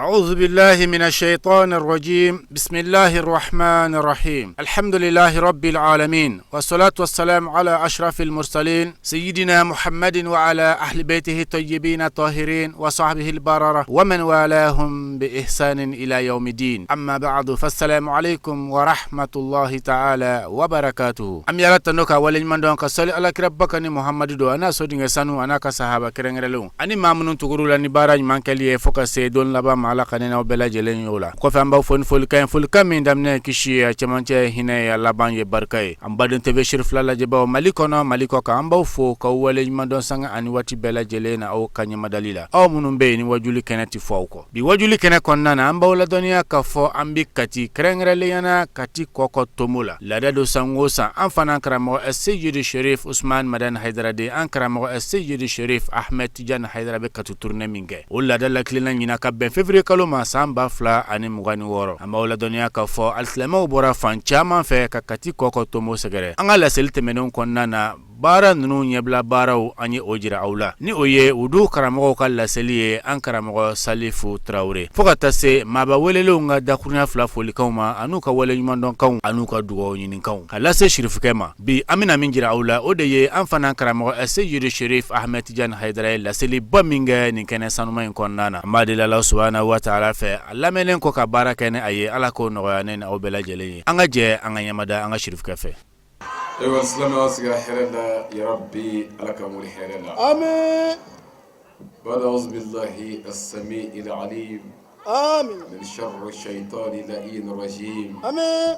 أعوذ بالله من الشيطان الرجيم. بسم الله الرحمن الرحيم. الحمد لله رب العالمين، والصلاة والسلام على أشرف المرسلين سيدنا محمد وعلى أهل بيته الطيبين الطاهرين وصحبه البررة ومن والاهم بإحسان إلى يوم الدين. أما بعد، فالسلام عليكم ورحمة الله تعالى وبركاته. أم يرات نوكا ولين من دونك صلي على كربكني محمد دو أنا سودين سانو أنا كصحابة كرنجلون أني مامنون تقولوا لني بارج من كليه فوكس دون لبا مالا kanena bela jelen yola ko fa mbaw fon fulkan min damne kishi chamanche hine ya laban ye barkay ambadon tv shirif la jeba maliko ka ambaw fo ka wale mandon sanga ani wati bela jelena o kanya madalila aw munum be ni wajuli kenati fawko bi wajuli kene konnana ambaw la donia ka fo ambi kati krengrele yana kati koko tomula la dado sangosa amfana kramo sayyid sharif usman madan haydarade ankramo sayyid sharif ahmed tijan haydarabe katu tourne minge wala dalla klina nyina ka ben février ma samba fla ani mugani woro amba wala donia ka fo alslama bora fan chama fe ka kati koko tomo segere angala selte menon konnana bara nunu nyebla baraw anyi ojira awla ni oye udu karamo kala seliye an karamo salifu traure fogata se maba welelo nga dakurna fla foli kawma anuka wele nyumandon kaw anuka duwo nyinin kaw kala se shirif kema bi amina minjira awla odeye an fana karamo sayyid sharif ahmed tijan haydara la seli baminga ni kene sanuma konnana madila allah subhanahu wa ta'ala fe alamelen ko ka barakene aye ala ko no yanen aw bela jele anga je anga yamada anga shirif kafe. ايوه السلام عليكم حيرنا يا ربي لك مولي حيرنا امين. أعوذ بالله السميع العليم امين من شر الشيطان اللعين الرجيم امين.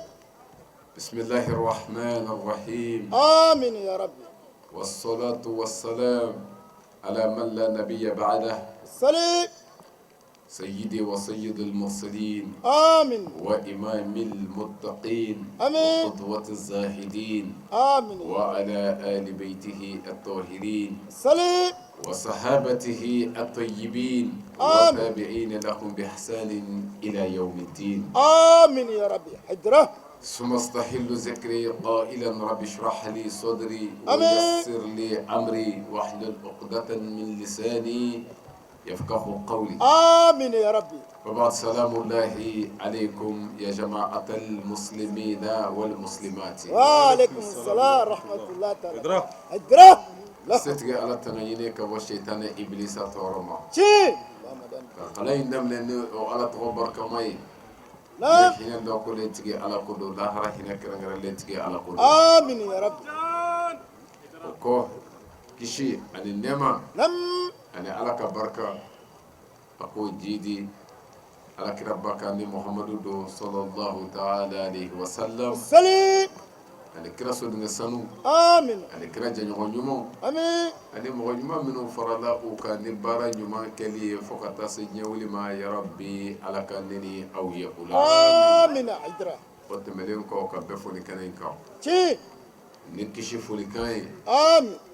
بسم الله الرحمن الرحيم امين يا ربي. والصلاة والسلام على من لا نبي بعده صلي سيدي وسيد المرسلين آمين وإمام المتقين آمين وقدوة الزاهدين آمين وعلى آل بيته الطاهرين صلي وصحابته الطيبين آمين وتابعين لهم بإحسان إلى يوم الدين آمين يا ربي. حجرة ثم استحل ذكري قائلا رب اشرح لي صدري آمين ويسر لي أمري واحلل عقدة من لساني يفقه قولي. آمين يا ربي. وبعد سلام الله عليكم يا جماعة المسلمين والمسلمات. وعليكم السلام ورحمة الله تعالى. حجرة ستجي على تنينك والشيطان إبليس تورما. شيء خلي ندم لأنه على تغبر كماي. لا حين دو كل تجي على كل ظهر حين كرنجر اللي تجي على كل. آمين يا ربي. وكو كشي عن النعمة. نم أنا على كبركة أقول جيدي على كربك أني محمد صلى الله تعالى عليه وسلم صلي أنا كرا سودنا سنو آمين أنا كرا جنيون يوم آمين أنا مغنيما منو فرلا وكان بارا يوم كلي فقط سجنولي ما يا ربي على كنني أو يقول آمين. حجرة وتملين كو كبفوني كنين كاو شيء نكشي فولي كاي آمين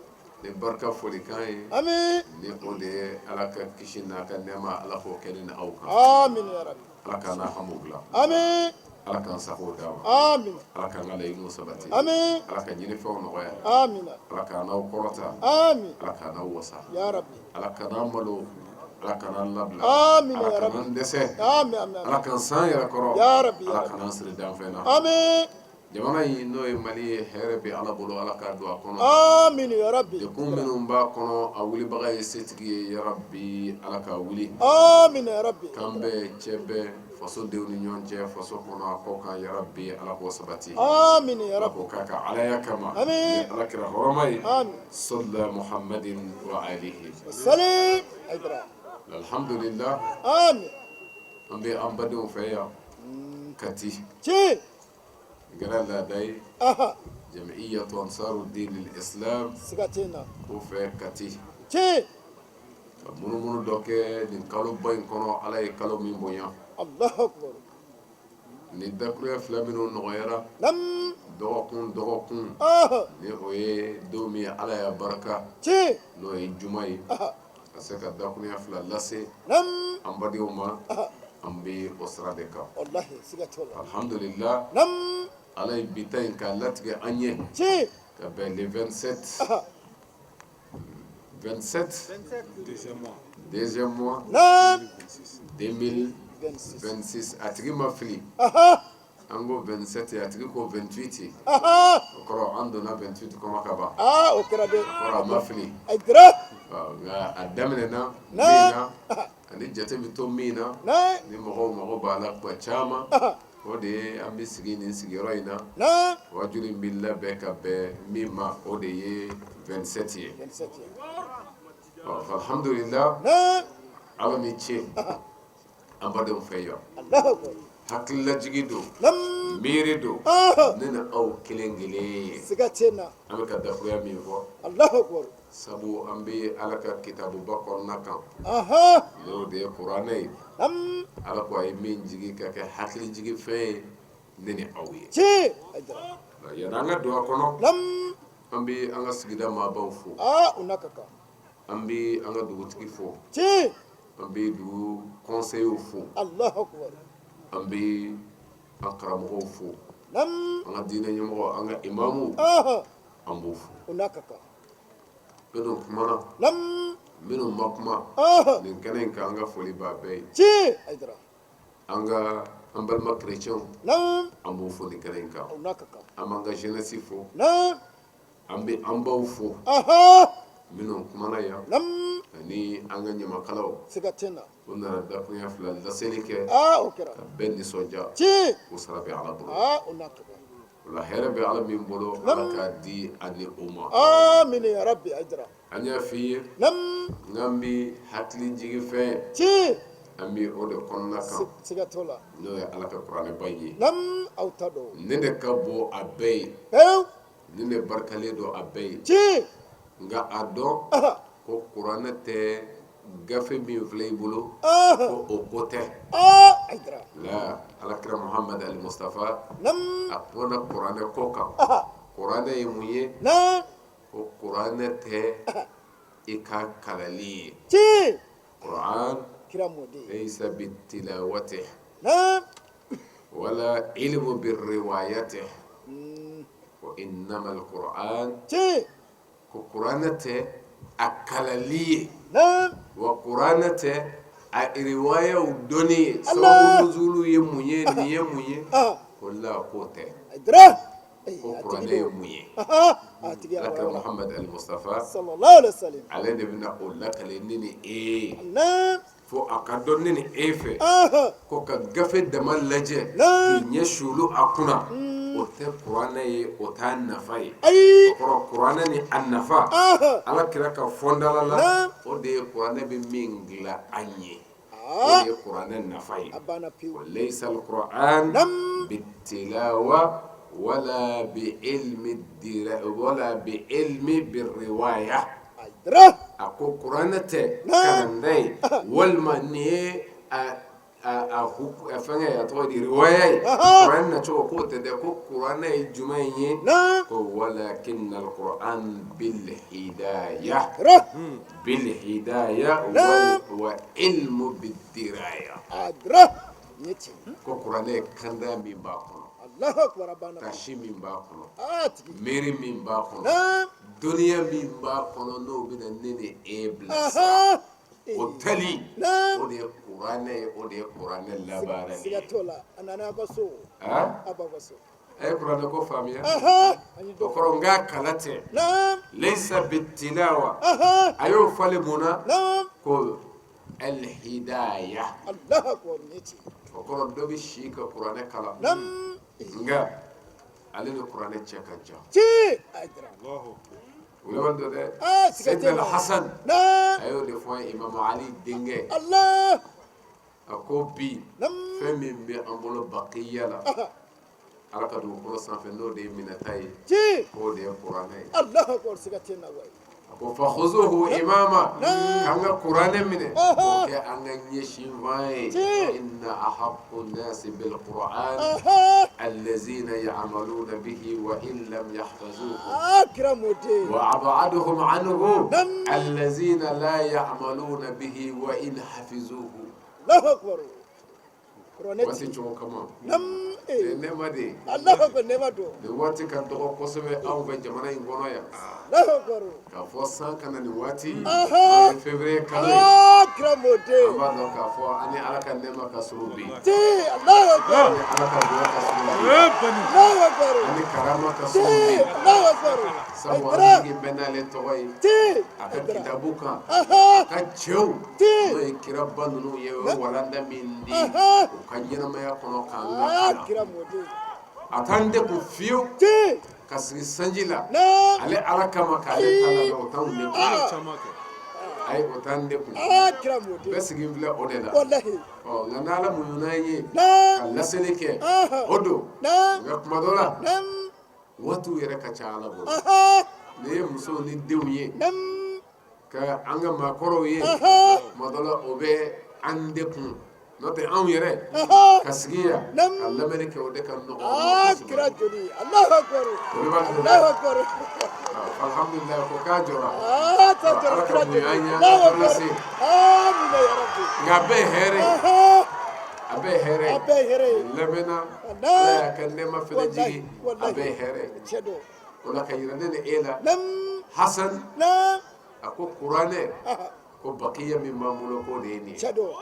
بركة فولي كاي آمين نقول على كشينا كنما على فوق كنين أو كان آمين يا ربي. على كان حموغلا آمين على كان سخو داو آمين على كان على ينو سبتي آمين على كان ينفع نغير آمين على كان أو قرطة آمين على كان أو وسا يا ربي. على كان ملو على كان لبلا آمين يا على ربي. كان دسه آمين آمين على كان سان يركرو يا ربي يا على ربي. كان سر دام فينا آمين جماعة ينو مالي هربي على بلو على كادو أكون آمين يا ربي. يكون منهم باكونو أولي بغاي ستجي يا ربي على كأولي آمين يا ربي. كم بتشبه فصل ديوني نيونجة فصل هنا كوكا يا ربي على قوسبتي. آمين يا ربي. كوكا على كما آمين. على كره رمي آمين. صلى محمد وعليه السلام حجرة. الحمد لله. آمين. أم بدو فيا كتي شيء قال لا داي أها jam'iyyatu Ansaruddin al-Islam sigatena k'o fɛ Kati ci ka munumunu dɔ kɛ nin kaloba in kɔnɔ Ala ye kalo min bonya Allahu akbar ni dakuruya fila minnu nɔgɔyara nam dɔgɔkun ni o ye don min Ala y'a barika ci n'o ye juma ye ka se ka dakuruya fila lase nam an badenw ma an bɛ o sira de kan wallahi sigatola alhamdulillah nam Ala ye bi ta in k'a latigɛ an ye ci ka bɛn le 27 deuxième mois nam 2026 a tigi ma fili an ko 27 a tigi ko 28 o kɔrɔ an donna 28 kɔnɔ ka ban o kɛra de kɔrɔ a ma fili aydra nka a daminɛna min na ani jate bɛ to min na na ni mɔgɔw mago b'a la kuma caman o de ye an bɛ sigi nin sigiyɔrɔ in na na wajulu in bɛ labɛn ka bɛn min ma o de ye 27 ye alhamdulillah na Ala ni ce an badenw fɛ yan Allahu akbar hakililajigi don nam miiri don ne na aw kelen kelen sigatena an bɛ ka dakuruya min fɔ Allahu akbar sabu an bɛ Ala ka kitabuba kɔnɔna kan n'o de ye kuranɛ ye nam Ala ko a ye min jigi ka kɛ hakilijigi fɛn ye ne ni aw ye ci aydra yanni an ka don a kɔnɔ nam an bɛ an ka sigida maabaw fo unakaka an bɛ an ka dugutigi fo ci an bɛ dugu kɔnsɛyiw fo Allahu akbar an bɛ an karamɔgɔw fo nam an ka diinɛ ɲɛmɔgɔ an ka imamuw an b'o fo unakaka minnu kumana nam minnu ma kuma nin kɛnɛ in kan an ka foli b'a bɛɛ ye ci aydra an balima kerecɛnw nam an b'o fo nin kɛnɛ in kan unakaka an b'an ka jeunesse fo nam an bɛ an baw fo minnu kumana yan nam ani an ka ɲamakalaw sigatena u nana dakuruya fila laseli kɛ o kɛra ka bɛɛ nisɔndiya ci o sara bɛ Ala bolo unakaka o la hɛrɛ bɛ Ala min bolo Ala k'a di ani o ma amin ya rabbi aydra an y'a f'i ye nam n'an bɛ hakilijigi fɛn ci an bɛ o de kɔnɔna kan sigatola n'o ye Ala ka kuranɛba in ye nam aw ta dɔn ne de ka bon a bɛɛ ye pewu ne de barikalen don a bɛɛ ye ci nka a dɔn ko kuranɛ tɛ gafe min filɛ i bolo ko o ko tɛ aydra la alakira Muhammad al-Mustafa nam a kumana kuranɛ ko kan kuranɛ ye mun ye na ko kuranɛ tɛ i ka kalali ye ci kuran kira mode laysa bitilawatih na wala ilmu birriwayatih wa innama al-Quran ci ko kuranɛ tɛ a kalali ye na wa kuranɛ tɛ a riwayaw dɔnni ye sababu nuzulu ye mun ye nin ye mun ye ko la ko tɛ aydra ko kuranɛ ye mun ye tigi alakira Muhammad al-Mustafa sallallahu alaihi wasallam ale de bɛna o lakale ne ni e ye na fo a ka dɔn ne ni e fɛ ko ka gafe dama lajɛ k'i ɲɛ sulu a kunna o tɛ kuranɛ ye o t'a nafa ye o kɔrɔ kuranɛ ni a nafa ala kira ka fɔndala la o de ye kuranɛ bɛ min dilan an ye o de ye kuranɛ nafa ye laysa al-Quran bitilawa wala bi ilmi birriwaya a ko kuranɛ tɛ kalanda ye walima nin ye fɛngɛ a tɔgɔ di riwaya ye kuranɛ nacogo k'o tɛ dɛ ko kuranɛ ye jumɛn ye ko walakinna al-Quran bilhidaya wa ilmu bidiraya ko kuranɛ ye kanda min b'a kɔnɔ kasi min b'a kɔnɔ miiri min b'a kɔnɔ dɔnniya min b'a kɔnɔ n'o bɛna ne ni e bilasira o tali o de ye kuranɛ ye o de ye kuranɛ labaarali ye a ye kuranɛ ko faamuya o kɔrɔ n k'a kala tɛ laysa bitilawa a y'o falen mun na ko alhidaya o kɔrɔ dɔ bɛ si ka kuranɛ kala nka ale ni kuranɛ cɛ ka jan o laban dɔ dɛ Sayyidina Hasan a y'o de fɔ Imam Ali denkɛ a ko bi fɛn min bɛ an bolo baqiya la ala ka dugukolo sanfɛ n'o de ye minɛta ye Ti. k'o de ye kuranɛ ye Allahu akbar sigatina wa. a ko fakhuzuhu imama k'an ka kuranɛ minɛ k'o kɛ an ka ɲɛsinfan ye inna ahaqqu nnasi bilquran الذين يعملون به وإن لم يحفظوه Akramudi. وأبعدهم عنه الذين لا يعملون به وإن حفظوه Allahu akbar. Kuraneti. waati cogo kama Nam nin nɛɛma de ye Allahu akbar nema do. nin waati ka dɔgɔ kosɛbɛ anw fɛ jamana in kɔnɔ yan Allahu akbar. k'a fɔ san kana nin waati n'o ye février kalo ye an Akramudi. b'a dɔn k'a fɔ an ni ala ka nɛɛma ka surun bi Ti. Allahu akbar. an ni ala ka bonya ka surun bi Allahu akbar. an ni karama ka Ti. surun bi Allahu akbar. sabu Aydara. an jigi bɛ n'ale tɔgɔ ye Ti. a ka kitabu kan Aha. ka cɛw Ti. n'o ye kiraba ninnu ye o ye walanda min di Aha. u ka ɲɛnamaya kɔnɔ k'an lakana Akramudi. a t'an dekun fiyewu Ti. ka sigi sanji la Nam. ale ala kama k'ale ta labɛn o t'anw dekun ayi o t'an dekun Akramudi. bɛɛ sigi filɛ o de la Wallahi. nka n'ala muɲuna an ye Nam. ka laseli kɛ Aha. o don Nam. nka kuma dɔ la Nam. waatiw yɛrɛ ka ca ala bolo Aha. ne ye musow ni denw ye Nam. ka an ka maakɔrɔw ye Aha. kuma dɔ la o bɛ an dekun n'o tɛ anw yɛrɛ Aha. ka sigi yan Nam. ka lamɛnni kɛ o de ka nɔgɔ an ma kosɛbɛ. Akramudi. Allahu akbar. O de b'a to Allahu akbar. alhamdulilayi ko k'a jɔra Tajar ala ka bonya an ye an Allahu ka dɔ akbar. lase Amin ya rabbi. nka a bɛɛ ye hɛrɛ ye Aha. a bɛɛ ye hɛrɛ ye Abe here. lamɛnna ala y'a ka nɛɛma fɛnɛ jigi a Wallahi. bɛɛ ye hɛrɛ ye Chedo. o la ka yira ne ni e la Nam. hasan Nam. a ko kuranɛ Aha. ko bakiya min b'an bolo k'o de ye nin ye Chedo.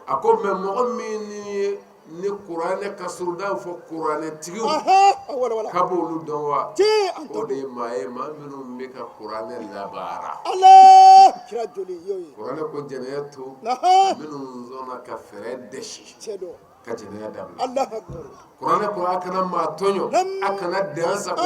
a ko mɛ mɔgɔ min ni kuranɛ ka surun n'a fɔ kuranɛtigiw Aha. Wala wala. k'a b'olu dɔn wa Ti o anto. de ye maa ye maa minnu bɛ ka kuranɛ labaara Allah. Kira joli yoyi. kuranɛ ko jɛnɛya to Aha. minnu sɔnna ka fɛɛrɛ dɛsi Chedo. ka jɛnɛya dabila Allahu akbar. kuranɛ ko a kana maa tɔɲɔ a kana dan sago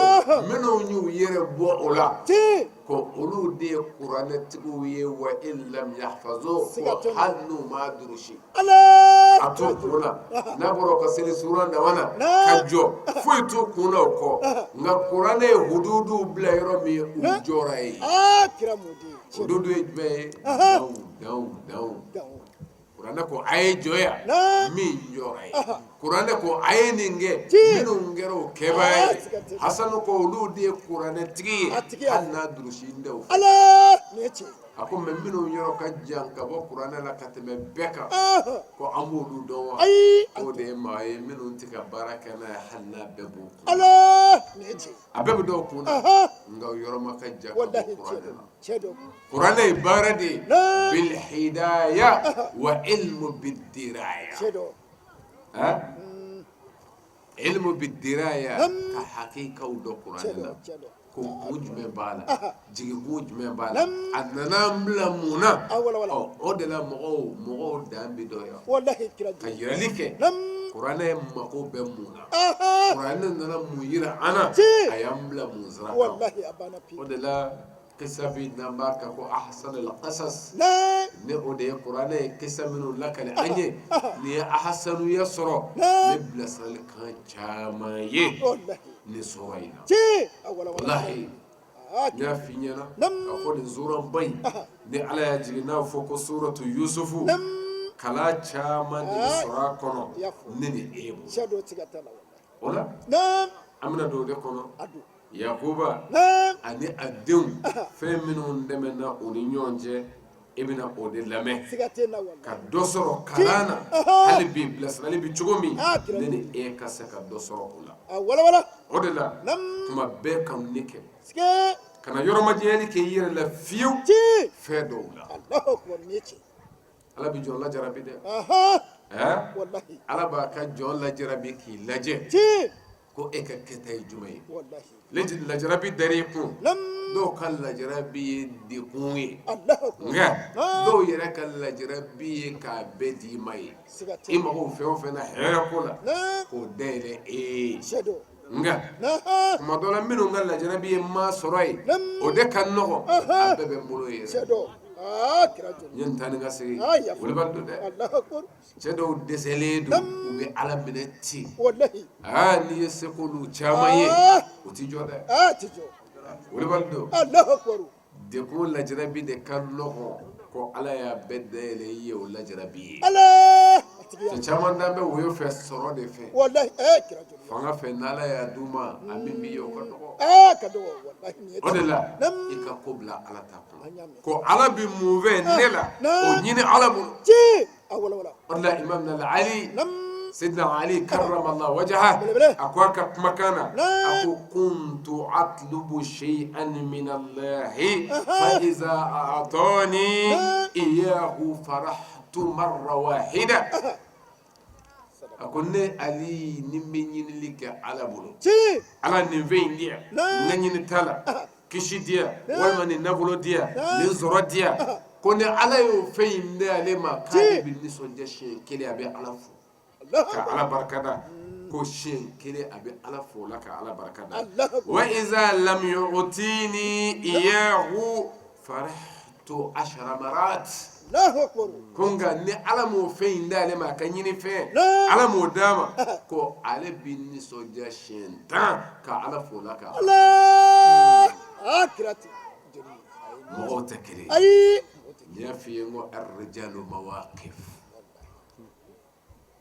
minnu y'u yɛrɛ bɔ o la Ti. ko olu de ye kuranɛtigiw ye wa in lam yahfazo ko hali n'u m'a durusi Allah. a t'u kun na n'a bɔra ka seli suran dama na ka jɔ foyi t'u kun na o kɔ nka kuranɛ ye hududu bila yɔrɔ min ye u jɔra ye Kira mudi. hududu ye jumɛn ye daw Dawo. kuranɛ ko a ye jɔya min jɔra ye kuranɛ ko a ye nin kɛ minnu kɛra o kɛbaa ye hasanu ko olu de ye kuranɛtigi ye hali n'a durusi n tɛ o fɛ Allah. Ni ce. a ko mɛ minnu yɔrɔ ka jan ka bɔ kuranɛ la ka tɛmɛ bɛɛ kan Aha. ko an b'olu dɔn wa Ayi. o de ye maa ye minnu tɛ ka baara kɛ n'a ye hali n'a bɛɛ b'o kun Allah. Ni ce. a bɛɛ bɛ dɔw kun na Aha. nka o yɔrɔ ma ka jan ka Wallahi bɔ kuranɛ la Chedo. kuranɛ ye baara de ye Na. bilhidaya wa ilmu bidiraya Chedo. ilmu bidiraya ka hakikaw dɔn kuranɛ la Chedo. ko kun jumɛn b'a la jigikun jumɛn b'a la a nana an bila mun na Wala wala. o de la mɔgɔw dan bɛ dɔn yan Wallahi kira ka joli. yirali kɛ Nam. kuranɛ mako bɛ mun na Aha. kuranɛ nana mun yira an na Ci. a y'an bila mun sira kan Wallahi abana pi. o de la kisa bi n'an b'a kan ko ahsan al-qasas Na. ne o de ye kuranɛ ye kisa minnu lakali an ye nin ye ahasanuya sɔrɔ Na. ne bilasiralikan caman ye Wallahi. nin sura in na Ci. Wala wala. walahi Ah. n y'a f'i ɲɛna Nam. k'a fɔ nin suranba in ni ala y'a jigin n'a fɔ ko suratu yusufu Nam. kala caman de bɛ sɔrɔ a kɔnɔ Yafu. ne ni e bolo Chedo tigatala wallahi. o la Nam. an bɛna don o de kɔnɔ Adu. yakuba Nam. ani a denw fɛn minnu dɛmɛna u ni ɲɔgɔn cɛ e bɛna o de lamɛn Sigatena ka wallahi. dɔ sɔrɔ kalan na hali bi bilasirali bi cogo min ne ni e ka se ka dɔ sɔrɔ o la Wala wala. o de la Nam. tuma bɛɛ ka ne kɛ Sige. kana yɔrɔmajɛyali kɛ i yɛrɛ la fiyewu Ci. fɛn dɔw la Allahu akbar ni ce. ala bi jɔn lajarabi dɛ Aha. wallahi ala b'a ka jɔn lajarabi k'i lajɛ Ci. ko e ka kɛta ye jumɛn ye wallahi lajarabi dar'i kun lam dɔw ka lajarabi ye dekun ye Allahu akbar nka dɔw yɛrɛ ka lajarabi ye k'a bɛɛ d'i ma ye i mago fɛn o fɛn na hɛrɛ ko la k'o dayɛlɛ e ye nka tuma dɔ la minnu ka lajarabi ye maa sɔrɔ ye o de ka nɔgɔn a bɛɛ bɛ n bolo yɛrɛ كراجل yen tan nga sigi يا wala baldo de الله أكبر ce do desele do ube ala mineti والله ni sekulu chamaye uti joda تجو wala baldo الله أكبر de ko la jarabi de kan loho ko ala ya bedele ye o la jarabi الله ce chaman dambe woyo fe soro de fe والله كراجل fanga fe nala ya duma amimi yo ko do كدو والله o de la نم ika ko bla ala ta ko أنيامي ko ala bi move nela o nyini ala mu تي أولا ولا wala imamna al ali نم سيدنا علي كرم الله وجهه أكواك مكانه أكو كنت أطلب شيئا من الله فإذا أعطاني إياه فرحت مرة واحدة أكون علي نمين لك على بلو على نفين ديا نين تلا كشي ديا والمن نبلو ديا نزرو ديا كون على يفين ديا لما كان بالنسبة جشين كلي أبي على فو ka ala barkada ko shin kire abi ala fola ka ala barkada wa iza lam yu'tini iyahu farahtu 10 marat الله أكبر kunga ni ala mo fe indale ma kan yini fe ala mo dama ko ale binni soja shin ta ka ala fola ka الله أكرتي mo takri أي ya fi ngo ar-rijalu mawaqif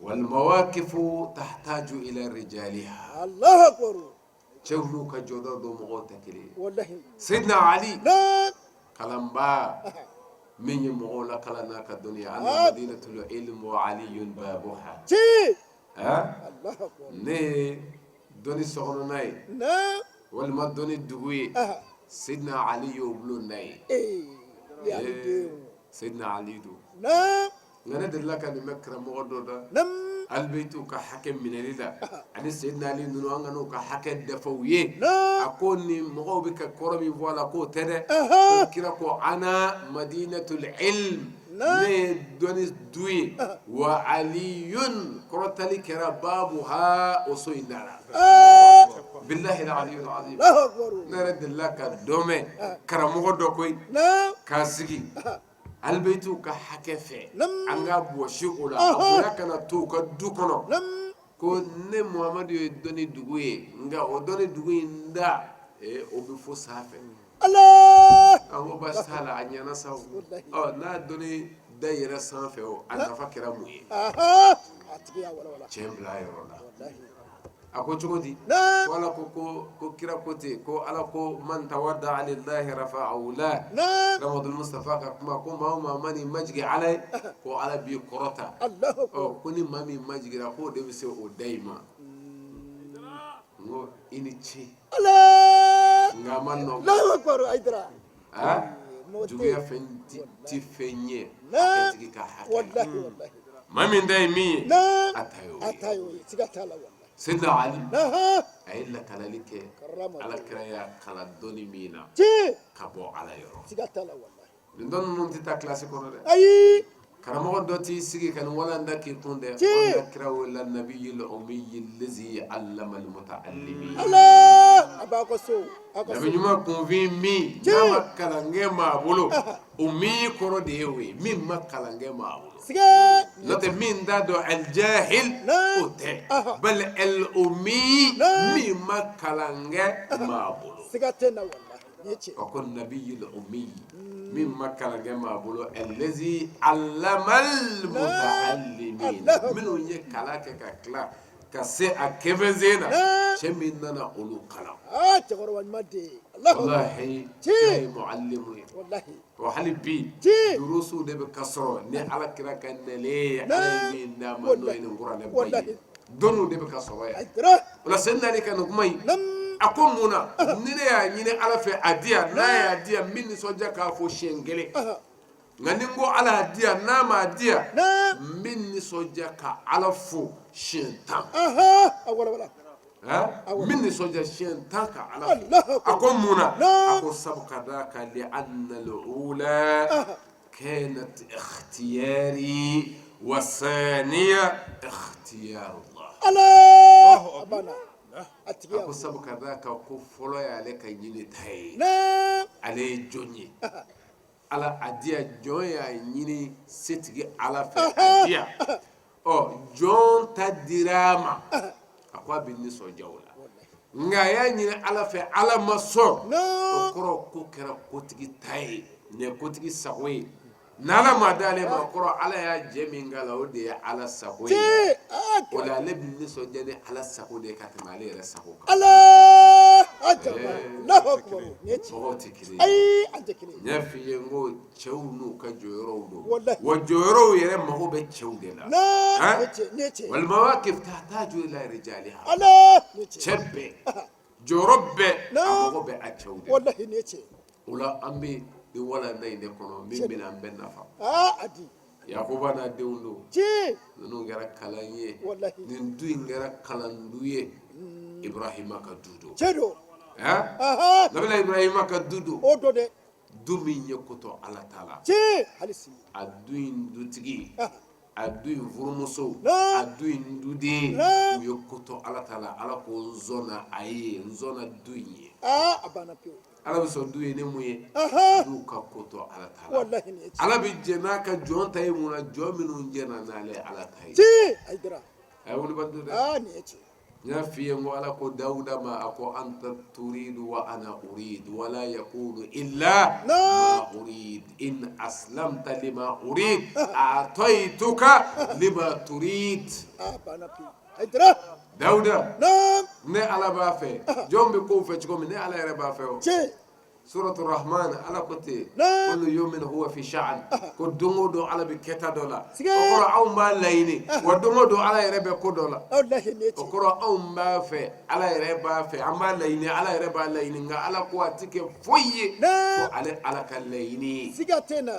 والمواقف تحتاج إلى رجالها الله أكبر شغلوا كجودة دو مغوتك لي والله سيدنا علي لا كلامبا من يمغولا كلنا كالدنيا أنا مدينة العلم وعلي بابها تي ها الله أكبر ني دوني سغنوناي لا والما دوني دوي سيدنا علي يبلو ناي يعني سيدنا علي دو لا ngana dilla kan mekra mo doda نم albaytu ka hakem minelida ani sayyidina ali nunu angano ka hakem defawiye لا akoni mo be ka koromi voila ko tede أها kira ko ana madinatul ilm لا ne donis duyi wa aliyun korotali kira babuha usuinara billahi al-ali al-azim الله أكبر nare dilla ka dome karamo do koy لا ka sigi albaytu ka hakefe نم anga boshi ola abula kana to ka du kono نم ko ne muhammadu ye doni dugu ye nga o doni dugu nda o be fo safe الله ango basala anyana saw o na doni dayira sanfe o anafa kira muye أها أتبيع ولا ولا chembla yorola والله ako chogodi لا wala ko kira kote ko ala ko man tawadda lillahi rafa'u la لا ramadul mustafa ka kuma ko ma mani majgi alai ko ala bi korota الله أكبر o kuni mami majgira ko de bi se o daima ngo ini ci الله nga manno الله أكبر أيدرا ha juguya fen ti fenye لا atigi ka والله hakka والله mami ndai mi لا atayo أتايو تقتل والله sidna ali لا ayilla kalalike كرم ala kiraya kala doni mina تي kabo ala yoro تقتل والله min don nun ti ta classe kono de أي karamogo do ti sigi kan wala ndaki kunde Ci. wala kirawo la nabiyil ummi allazi allama al mutaallimin الله أباكو سو nabi nyuma convi mi Ci. nama kalange ma bolo ummi koro de yewe min ma kalange ma bolo سجى note min da do al jahil لا. ote Aha. bal al ummi لا. min ma kalange ma bolo سجتنا والله يجي وكن نبي الأمي مما كان جمع بلو الذي علم المتعلمين الله. منو يكلاك كلا كسي أكفزينا لا. شميننا أولو كلام تغروا المادي الله والله تي. كي معلم والله وحالي بي تي. دروسو دي بكسرو ني على كرا كان لي لا. على مين نام والله. نوين قران والله. باي دونو دي بكسرو يا أيدرا ولا سنة لي كانوا كمي نم ako muna nire ya nyine ala fe adia na ya adia min soja ka fo shengele أها ngani ngo ala adia na ma adia نعم min soja ka ala fo shentan أها أولا ولا ha min soja shentan ka ala fo الله أكبر ako muna نعم. ako sabka daka li anna al-ula أها كانت اختياري والثانيه اختيار الله الله أبانا أتبيع ako sabka daka ko folo ya le ka nyine tai نعم ale jonye ala adia jɔn y'a ɲini setigi ala fɛ adia jɔn ta dir'a ma a ko a bɛ nisɔndiya o la nka a y'a ɲini ala fɛ ala ma sɔn o kɔrɔ ko kɛra kotigi ta ye nin ye kotigi sago ye n'ala ma d'ale ma kɔrɔ ala y'a jɛ min k'a la o de ye ala sago ye o la ale bɛ nisɔndiya ni ala sago de ye ka tɛmɛ ale yɛrɛ sago kan mɔgɔw tɛ kelen ye n y'a f'i ye n ko cɛw n'u ka jɔyɔrɔw don wa jɔyɔrɔw yɛrɛ mago bɛ cɛw de la walima waa kɛfta taaju ila rijaliha cɛ bɛɛ jɔyɔrɔ bɛɛ a mago bɛ a cɛw de la o la an bɛ nin wala na in de kɔnɔ min bɛna an bɛɛ nafa yakuba n'a denw don ninnu kɛra kalan ye nin du in kɛra kalandu ye ibrahima ka du don nabila ibrahima ka du don du min ye kotɔ ala ta la a du in dutigi a du in furumuso a du in duden u ye kotɔ ala ta la ala ko n sɔnna a ye n sɔnna du in ye ala bɛ sɔn du ye ni mun ye du ka kotɔ ala ta la ala bɛ jɛ n'a ka jɔn ta ye mun na jɔn minnu jɛna n'ale ala ta ye a ye wuli bantu dɛ n y'a f'i ye n ko ala ko dawuda ma a ko anta turidu wa ana uridu wala yakunu illa ma urid in aslamta lima urid a'taytuka lima turid dawuda ne ala b'a fɛ jɔn bɛ kow fɛ cogo min ne ala yɛrɛ b'a fɛ o suratul rahman ala ko ten kullu yawmin huwa fi sha'an ko don o don ala bɛ kɛta dɔ la o kɔrɔ anw b'a laɲini wa don o don ala yɛrɛ bɛ ko dɔ la o kɔrɔ anw b'a fɛ ala yɛrɛ b'a fɛ an b'a laɲini ala yɛrɛ b'a laɲini nka ala ko a tɛ kɛ foyi ye fo ale ala ka laɲini ye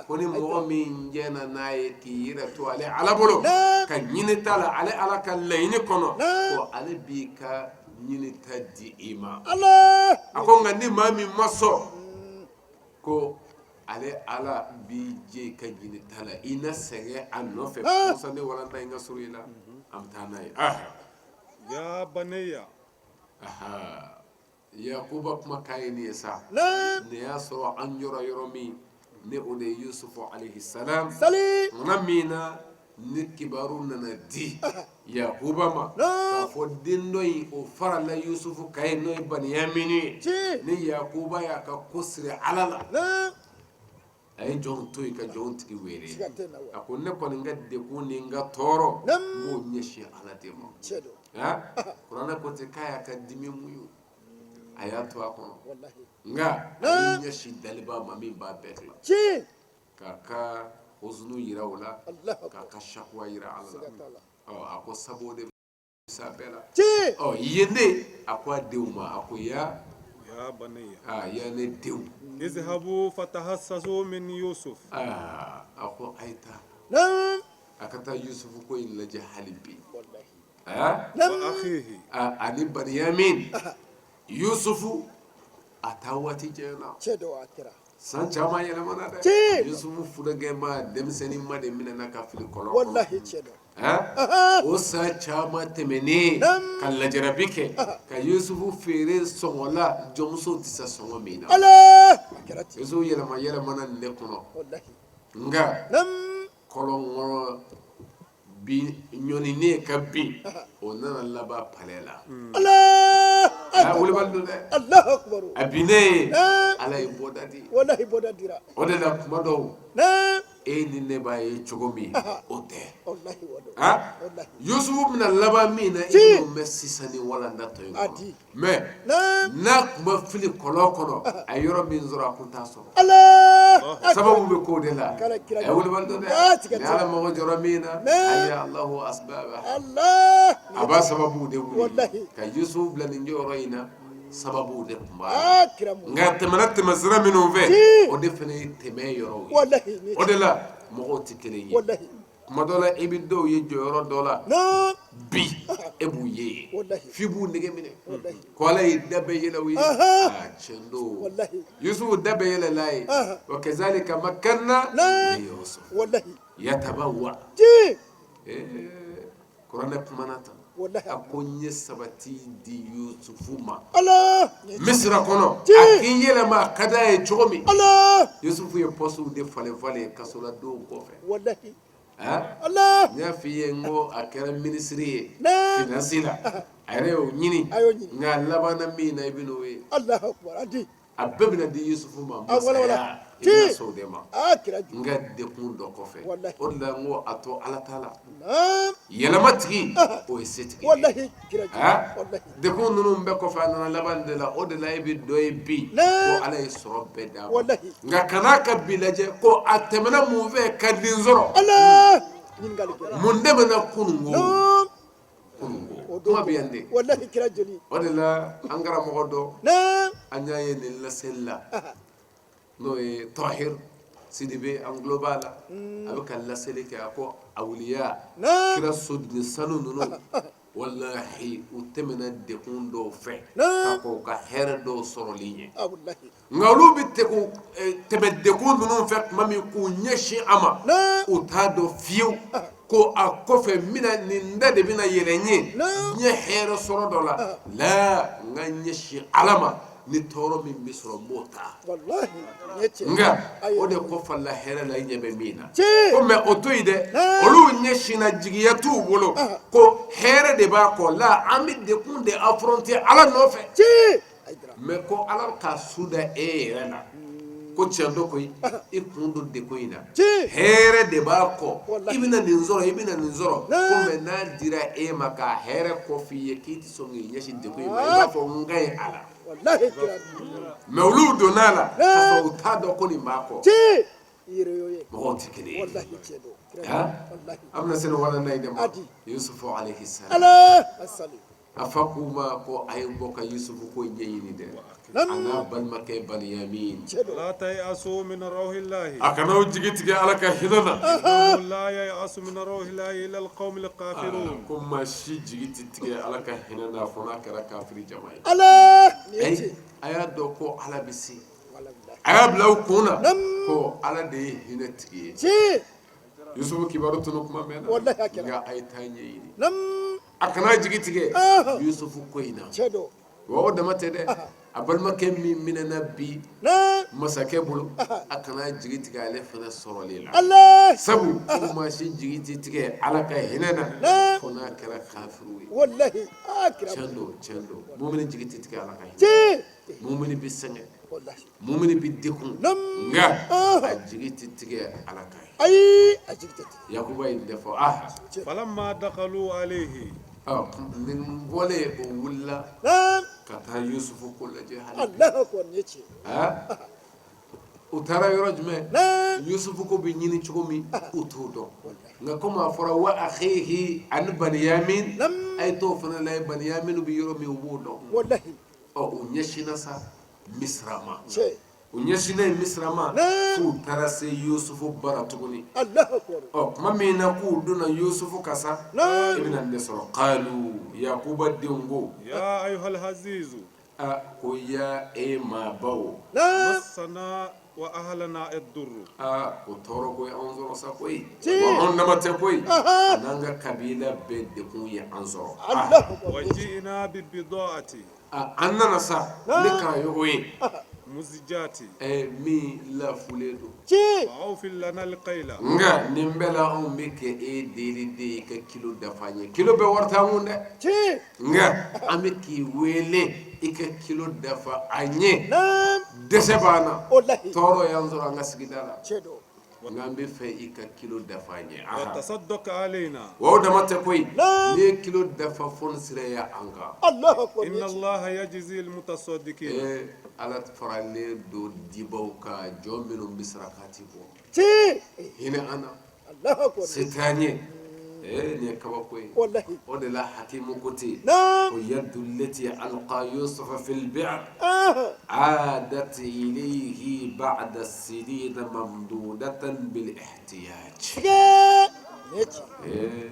ko ni mɔgɔ min jɛna n'a ye k'i yɛrɛ to ale ala bolo ka ɲini t'a la ale ala ka laɲini kɔnɔ ko ale b'i ka ɲini ta di i ma a ko nka ni maa min ma sɔn ko ale ala bi je ka ɲini ta la i na sɛgɛn a nɔfɛ musa ne walanda in ka suru i la an bɛ taa n'a ye ya baneya yakuba kumakan ye nin ye sa nin y'a sɔrɔ an jɔra yɔrɔ min ne o de ye yusufu alayhi salam nka min na ni kibaru nana di yakuba ma k'a fɔ den dɔ in o farala yusufu kan ye n'o ye baniyamini ye ni yakuba y'a ka ko siri ala la a ye jɔnw to yen ka jɔnw tigi wele a ko ne kɔni ka dekun ni n ka tɔɔrɔ n b'o ɲɛsin ala de ma kuranɛ ko ten k'a y'a ka dimi muɲu a y'a to a kɔnɔ nka a y'i ɲɛsin daliba ma min b'a bɛɛ dilan k'a ka huzunu yira o la k'a ka shakuwa yira ala la a ko sabu o de bɛ sa bɛɛ la yen de a ko a denw ma a ko ya baneya ya ne denw izhabu fatahassasu min yusuf a ko a ye taa a ka taa yusufu ko in lajɛ hali bi wa akhihi ani baniyamin yusufu a taa waati jɛna san caman yɛlɛmana dɛ yusufu furakɛma denmisɛnnin ma de minɛna ka fili kɔlɔn kɔnɔ o san caman tɛmɛnen ka lajarabi kɛ ka yusufu feere sɔngɔ la jɔnmusow tɛ se sɔngɔ min na yusufu yɛlɛmana nin de kɔnɔ nka kɔlɔn kɔnɔ bi ɲɔninen ka bin o nana laban palɛ la a wulibali don dɛ a binnen ala ye bɔda di o de la kuma dɔw e ni ne b'a ye cogo min o tɛ yusufu bɛna laban min na i n'o mɛn sisan ni walanda tɔ in kɔnɔ mɛ n'a tun ma fili kɔlɔn kɔnɔ a ye yɔrɔ min sɔrɔ a tun t'a sɔrɔ sababu bɛ k'o de la a ye wulibali don dɛ ni ala mago jɔra min na a ye alahu asibaba a b'a sababu de wuli ka yusufu bila nin jɔyɔrɔ in na sababu de tun b'a nka tɛmɛna tɛmɛsira minnu fɛ o de fana ye tɛmɛ yɔrɔw ye o de la mɔgɔw tɛ kelen ye kuma dɔ la i bɛ dɔw ye jɔyɔrɔ dɔ la bi e b'u ye f'i b'u nege minɛ ko ala ye da bɛɛ yɛlɛ u ye tiɲɛ don yusufu da bɛɛ yɛlɛla ye wa kazalika makanna li yusuf yatabawwa kuranɛ kumana tan wallahi akonye sabati di yusufu ma Allah misra kono Ti. akiyele ma kada e chomi Allah yusufu ye posu de fale kasola do kofe wallahi ha Allah nya fiye ngo akere ministry Na. finansila are o nyini Ayo nyini. nga labana mi na ibinu we Allah akbar adi abebina di yusufu ma wala wala masaya Ti. ibina so de ma kira ju nga dekun do kofe Wallahi. o la ngo ato ala taala naam yelama tigi o ye setigi wallahi kira ju ha wallahi dekun nunu bɛ kɔfɛ a nana laban de la o de la e bi dɔ ye bi Na. ko ala ye sɔrɔ bɛɛ d'a ma wallahi nka kana ka bi lajɛ ko a tɛmɛna mun fɛ ka den sɔrɔ Allah ɲininkali kɛra mun dɛmɛna kununko naam kununko kuma bɛ yan de wallahi kira joli o de la an karamɔgɔ dɔ naam an y'a ye nin laseli la n'o ye tɔhir sidibe an tulo b'a la a bɛ ka laseli kɛ a ko awuliya naam kira sodini sanu ninnu wallahi u tɛmɛna dekun dɔw fɛ Na. k'a ko ka hɛrɛ dɔw sɔrɔli ɲɛ wallahi nka olu bɛ tɛmɛ dekun ninnu fɛ tuma min k'u ɲɛsin a ma Na. u t'a dɔn fiyewu ko a kɔfɛ nin da de bɛna yɛlɛ n ye Na. n ye hɛrɛ sɔrɔ dɔ la la n ka ɲɛsin ala ma ni tɔɔrɔ min bɛ sɔrɔ n b'o ta wallahi ɲɛcɛ nka Ayo. o de kɔfɛ la hɛrɛ la i ɲɛ bɛ min na Ti. ko mɛ o to yen dɛ Na. olu ɲɛsinna jigiya t'u bolo ko hɛrɛ de b'a kɔ la an bɛ dekun de affronter ala nɔfɛ Ti. Aydara mɛ ko ala ka su da e yɛrɛ la ko tiɲɛ dɔ koyi i kun don dekun in na Ti. hɛrɛ de b'a kɔ Wallahi. i bɛna nin sɔrɔ i bɛna nin sɔrɔ Na. ko mɛ n'a dira e ma ka hɛrɛ kɔ f'i ye k'i tɛ sɔn k'i ɲɛsin dekun in ma i b'a fɔ n ka ɲi a la wallahi kira mɛ olu donna a la Na. k'a sɔrɔ u t'a dɔn ko nin b'a kɔ Ti. yire yo ye mɔgɔw tɛ kelen ye wallahi cɛ do kira ha wallahi an bɛna se nin wara na ye dɛ ma Adi. yusufu alayhi salam Allah asali a fa k'u ma ko a ye bɔ ka yusufu ko ɲɛɲini dɛ a n'a balimakɛ baliyamin cɛ do لا تيأسوا من روح الله a kana o jigi tigɛ ala ka hinɛ na إنه لا ييأس من روح الله إلا القوم الكافرون ko maa si jigi tɛ tigɛ ala ka hinɛ na fɔ n'a kɛra kafiri jama ye Allah ayi ɲɛcɛ a y'a dɔn ko ala bɛ se wallahi a y'a bila u kun na Nam. ko ala de ye hinɛ tigi ye Ti. yusufu kibaru tunu kuma mɛn na Wallahi a kɛra. nka a ye taa ɲɛɲini nam a kana jigi tigɛ yusufu ko in na cɛ do wa o dama tɛ dɛ a balimakɛ min minɛna bi na masakɛ bolo a kana jigi tigɛ ale fana sɔrɔli la Allah sabu ko maa si jigi tɛ tigɛ ala ka hinɛ na fo n'a kɛra kafiriw ye wallahi kira tiɲɛ don mumini jigi tɛ tigɛ ala ka hinɛ Ti. mumini bɛ sɛgɛn wallahi mumini bɛ dekun Nam. nka a jigi tɛ tigɛ ala ka ye ayi a jigi tɛ tigɛ yakuba ye nin de fɔ فلما دخلوا عليه nin bɔlen o wulila na ka taa yusufu ko lajɛ hali Allah akbar ɲɛcɛ u taara yɔrɔ jumɛn na yusufu ko bɛ ɲini cogo min u t'o dɔn nka komi a fɔra wa akhihi ani baniyamin Nam. a ye t'o fana lajɛ baniyamin bɛ yɔrɔ min u b'o dɔn wallahi u ɲɛsinna sa misira ma cɛ u ɲɛsinna yen misira ma Na. f'u taara se yusufu bara tuguni Allah akbar tuma min na k'u donna yusufu ka sa Na. i bɛna nin de sɔrɔ qalu yakuba denw ko يا أيها العزيز ko ya e maabaw na مسنا وأهلنا الضر o tɔɔrɔ ko ye an sɔrɔ sa koyi Ti. wa an dama tɛ koyi Aha. a n'an ka kabila bɛɛ dekun ye an sɔrɔ Allah akbar وجئنا ببضاعة an nana sa ne karamɔgɔ ye مزجات min lafulen don Ti. فأوفي لنا القيل nka nin bɛɛ la anw bɛ kɛ e deli de ye ka kilo dafa an ye kilo bɛɛ wari t'an kun dɛ Ti. nka an bɛ k'i wele i ka kilo dafa an ye na dɛsɛ b'an na wallahi tɔɔrɔ y'an sɔrɔ an ka sigida la cɛ do nka an bɛ fɛ i ka kilo dafa an ye وتصدق علينا wa o dama tɛ koyi Na. n'i ye kilo dafa fɔ ni sira ye an kan Allah akbar إن الله يجزي المتصدقين ala faralen don dibaw ka jɔn minnu bɛ sarakati bɔ Ti. hinɛ an na Allah akbar se t'an ye nin ye kabako ye wallahi o de la hakimu ko ten na ko yadu lati alqa yusufa fil bi'r ah عادت إليه بعد السنين ممدودة بالاحتياج tigɛ ɲɛcɛ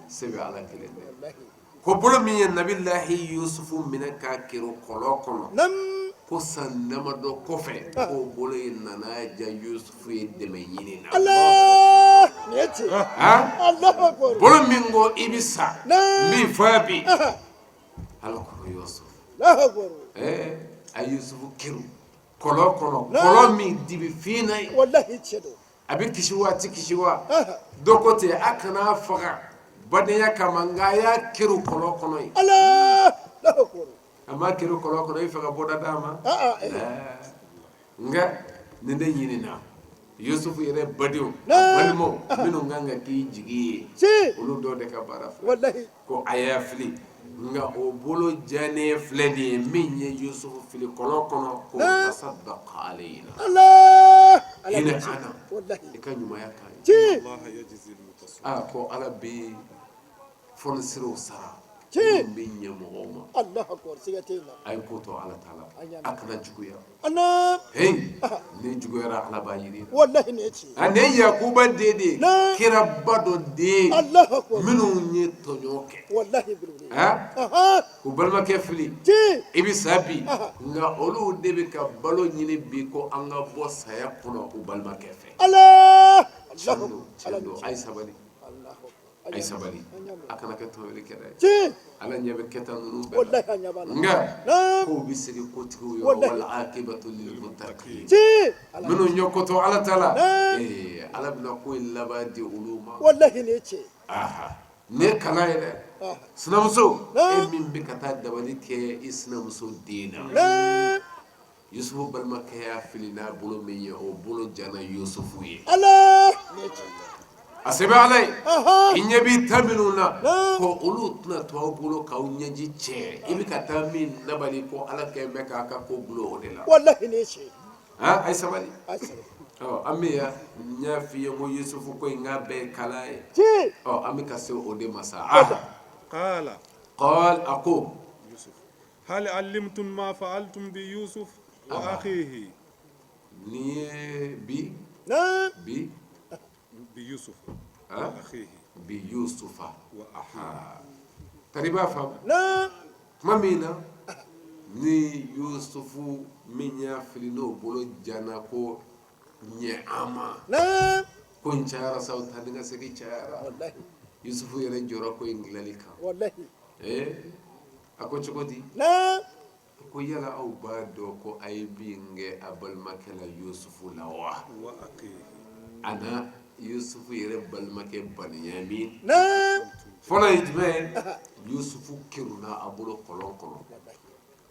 سبع على كلمة wallahi كبر من النبي الله يوسف من كاكر قلوقنا nam ko san damadɔ kɔfɛ ko bolo in nana ja yusufu ye dɛmɛ ɲini na Allah نيتي ha الله أكبر bolo mingo ibisa نعم mi fabi alako yusuf الله أكبر ay yusuf kiru kolo kono نعم. kolo mi dibi finay والله يتشدو abi kishiwa ti kishiwa dokote akana faga badaya kamanga ya kiru kolo kono الله الله أكبر amma kiru kolo kono ifaga boda dama nga nende yinina yusuf yere badiw balmo minu nganga ki jigi سي ulu do de ka bara والله ko aya fili nga o bolo jane fledi minye yusuf fili kono kono ko tasaddaqa alayna الله hina ana والله ikanyuma yakai سي الله يجزي المتصدق ko ala bi fon siro sara سي minye mo الله أكبر سيتينا ay ko to ala taala akana juguya أنا hey ni juguyara ala ba yiri والله نيتي ane yakuba dede Na. kira bado de الله أكبر minu nye tonyoke والله بالله ha ko balma ke fili سي ibi sabi nga olu de be ka balo nyini bi ko anga bo saya kono ko balma ke fe الله الله chando ay sabali الله ay sabali akana ke to wele keda سي ala nyabe ketan nu be والله أنا بانا nga نعم ko bisiri ko tiyo Wallahi. wal aqibatu lil muttaqin سي minu nyokoto ala tala Na. ala bina ko labadi uluma والله نيتي aha ne kala yɛrɛ sinamuso e min bɛ ka taa dabali kɛ i sinamuso den na نعم yusufu balimakɛ y'a fili n'a bolo min ye o bolo jana yusufu ye الله نيتي a sɛbɛn ala ye أها i ɲɛ b'i ta minnu na Na. ko olu tɛna to aw bolo k'aw ɲɛji cɛ i bɛ ka taa min labali ko ala kɛ bɛ k'a ka ko bulo o de la والله نيتي ha a ye sabali أسر an bɛ yan n y'a f'i ye ko yusufu ko in k'a bɛɛ ye kala ye سي an bɛ ka se o de ma sa قال قال أقول يوسف هل علمتم ما فعلتم بيوسف وأخيه ني بي نعم بي بيوسف ها وأخيه بيوسف وأخيه تريبا فهم نعم ما مينا ni yusufu minya filino bolo jana ko nye ama نعم ko nchara sauta dinga segi chara والله yusufu yere jora ko inglalika والله ako chokoti نعم ko yala au bado ko ay binge abal makala yusufu lawa وأخيه ana yusufu yere bal make banyamin نعم fona ijme yusufu kiruna abulo kolon kolon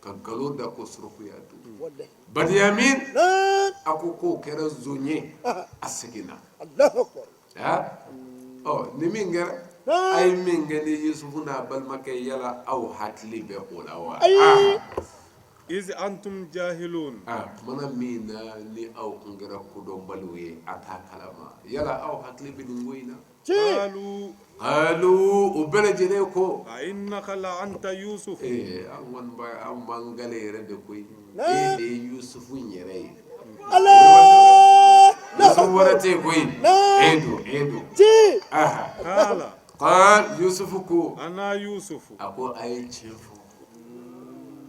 ka galo da ko suruku ya du والله banyamin نعم ako ko kera zonye asigina الله أكبر ha ni mingera نعم ay mingene yusufu na bal make yala au hatli be olawa أي إذ أنتم جاهلون mana mina ni au ngera kudo balwe ata kalama yala au hatli be ngoina شي قالوا qalu ubelejene ko أئنك لأنت يوسف an ba an mangale yɛrɛ de koyi Na. e de yusufu yɛrɛ ye الله yusufu wɛrɛ tɛ koyi Na. edo شي aha قال qal yusufu ko أنا يوسف a ko a ye tiɲɛ fɔ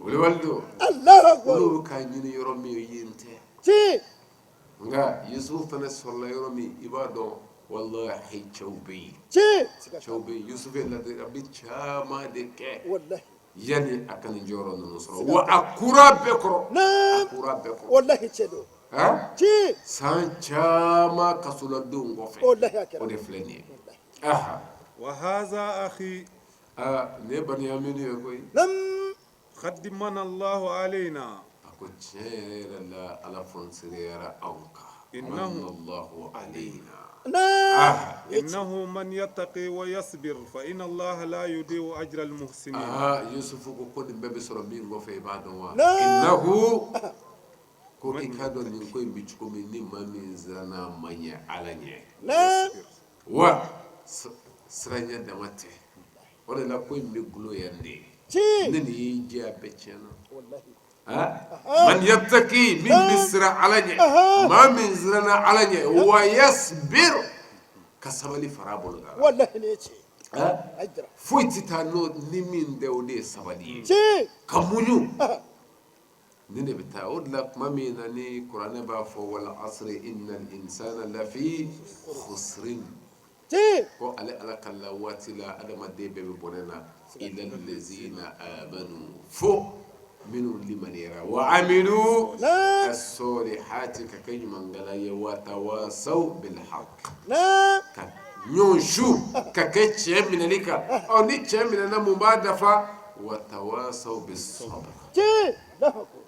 wale wale do الله أكبر olu ka ɲini yɔrɔ min yen tɛ شي nka yusufu fana sɔrɔla yɔrɔ min i b'a dɔn wallahi cɛw bɛ yen شي cɛw bɛ yen yusufu ye ladira a bɛ caman de kɛ والله yanni a ka nin jɔyɔrɔ ninnu sɔrɔ wa a kura bɛɛ kɔrɔ a نعم kura bɛɛ kɔrɔ والله شدو ha شي san caman kasoladenw kɔfɛ والله يا o كريم de filɛ nin ye aha وهذا أخي ne ye baniyamini ye koyi نعم قد من الله علينا a ko tiɲɛ yɛrɛ yɛrɛ la ala fɔnsiriyara anw kan Innahu. manallahu alayna نعم aha إنه من يتقي ويصبر فإن الله لا يضيع أجر المحسنين aha yusufu ko nin bɛɛ bɛ sɔrɔ min kɔfɛ i b'a dɔn wa Na. innahu ko i k'a dɔn nin ko in bɛ cogo min ni maa min siranna ma ɲɛ ala ɲɛ نعم wa siranɲɛ dama tɛ o de la ko in bɛ gulo yan de شي ne nin y'i jɛ a bɛɛ tiɲɛna والله man yattaki min bɛ siran ala ɲɛ maa min siranna ala ɲɛ wa yasbir ka sabali fara a bolo kan والله نيتي أجرا foyi tɛ taa n'o ni min tɛ o de ye sabali ye شي ka muɲu ni de bɛ taa o de la tuma min na ni kuranɛ b'a fɔ wal asri innal insana lafi khusrin ko ale ala kala waati la adamaden bɛɛ bɛ bɔnɛ na ila allazina amanu fo minnu limaniyara wa amilu as-solihati ka kɛ ɲumangala ye wa tawasaw bil haqq ka ɲɔgɔn su ka kɛ tiɲɛ minɛli kan ni tiɲɛ minɛna mun b'a dafa wa tawasaw bis sabr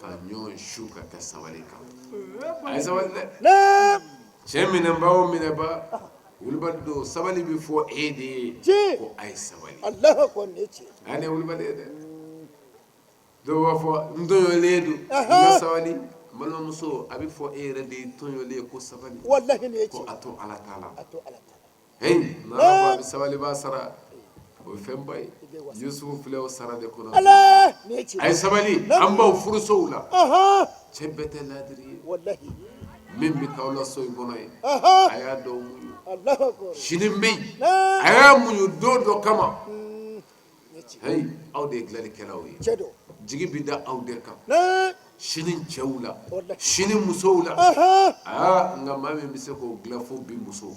ka ɲɔgɔn su ka kɛ sabali kan a ye sabali dɛ tiɲɛ minɛba o minɛba wulibali don sabali bɛ fɔ e de ye ko a ye sabali a ne wulibali ye dɛ dɔw b'a fɔ n tɔɲɔlen don n ka sabali n balimamuso a bɛ fɔ e yɛrɛ de ye tɔɲɔlen ye ko sabali ko a to ala ta la n'ala ko a bɛ sabali b'a sara o ye fɛnba ye yusufu filɛ o sara de kɔnɔ a ye sabali an baw furusow la cɛ bɛɛ tɛ laadiri ye min bɛ k'aw la so in kɔnɔ ye a y'a dɔw muɲu sini bɛ yen a y'a muɲu don dɔ kama aw de ye dilanlikɛlaw ye jigi bɛ da aw de kan sini cɛw la sini musow la nka maa min bɛ se k'o dilan fo bi muso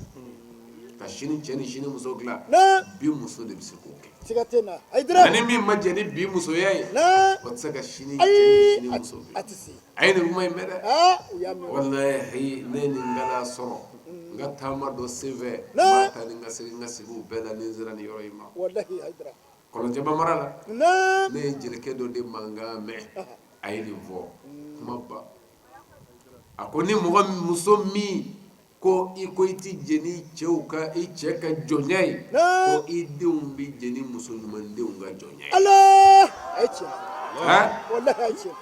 ka sini cɛ ni sini muso dilan bi muso de bɛ se k'o kɛ ani min ma jɛ ni bi musoya ye o tɛ se ka sini cɛ ni sini muso dilan a ye nin kuma in mɛn dɛ walahi ne ye nin gala sɔrɔ n ka taama dɔ senfɛ n b'a ta ni n ka segin o bɛɛ la ni n sera nin yɔrɔ in ma kɔlɔnjɛba mara la ne ye jelikɛ dɔ de mankan mɛn a ye nin fɔ kuma ba a ko ni mɔgɔ muso min ko i tɛ jɛni cɛw ka i cɛ ka jɔnya ye ko i denw bɛ jɛni muso ɲumandenw ka jɔnya ye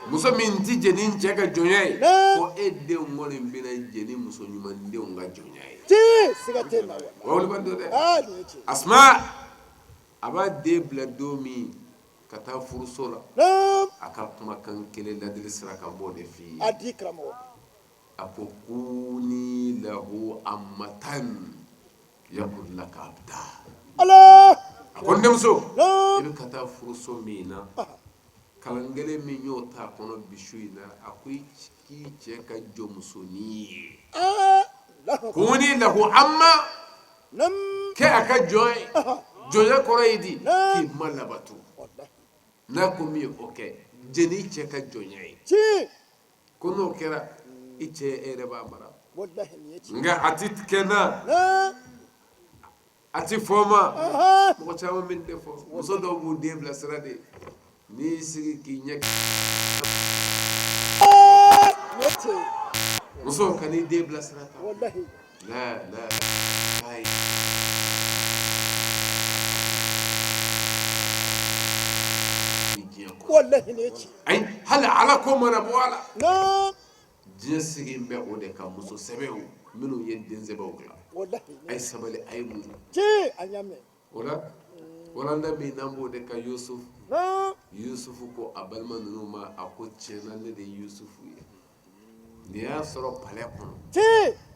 muso min tɛ jɛni cɛ ka jɔnya ye ko e denw kɔni bɛna jɛni muso ɲumandenw ka jɔnya ye wa wuli man don dɛ Asma a b'a den bila don min ka taa furuso la a ka kumakan kelen ladili sira kan b'o de f'i ye a ko kuni lahu ammatan yakun laka abda a ko n denmuso i bɛ ka taa furuso min na kalan gɛlɛn min y'o ta kɔnɔ bi su in na a ko i k'i cɛ ka jɔnmusonin ye kuni lahu amma kɛ a ka jɔn ye jɔnya kɔrɔ ye di k'i ma labato n'a ko min ye o kɛ jɛni i cɛ ka jɔnya ye ko n'o kɛra i cɛ e yɛrɛ b'a mara nka a ti kɛ na a ti fɔ ma mɔgɔ caman min tɛ fɔ muso dɔw b'u den bila sira de n'i y'i sigi k'i ɲɛ muso ka n'i den bila sira ta la ayi hali ala ko mana bɔ a la diɲɛ sigi bɛ o de kan muso sɛbɛw minnu ye den sɛbɛw dilan a ye sabali a ye mun o la walanda min n'an b'o de kan Yusufu ko a balima ninnu ma a ko tiɲɛna ne de ye Yusufu ye nin y'a sɔrɔ palɛ kɔnɔ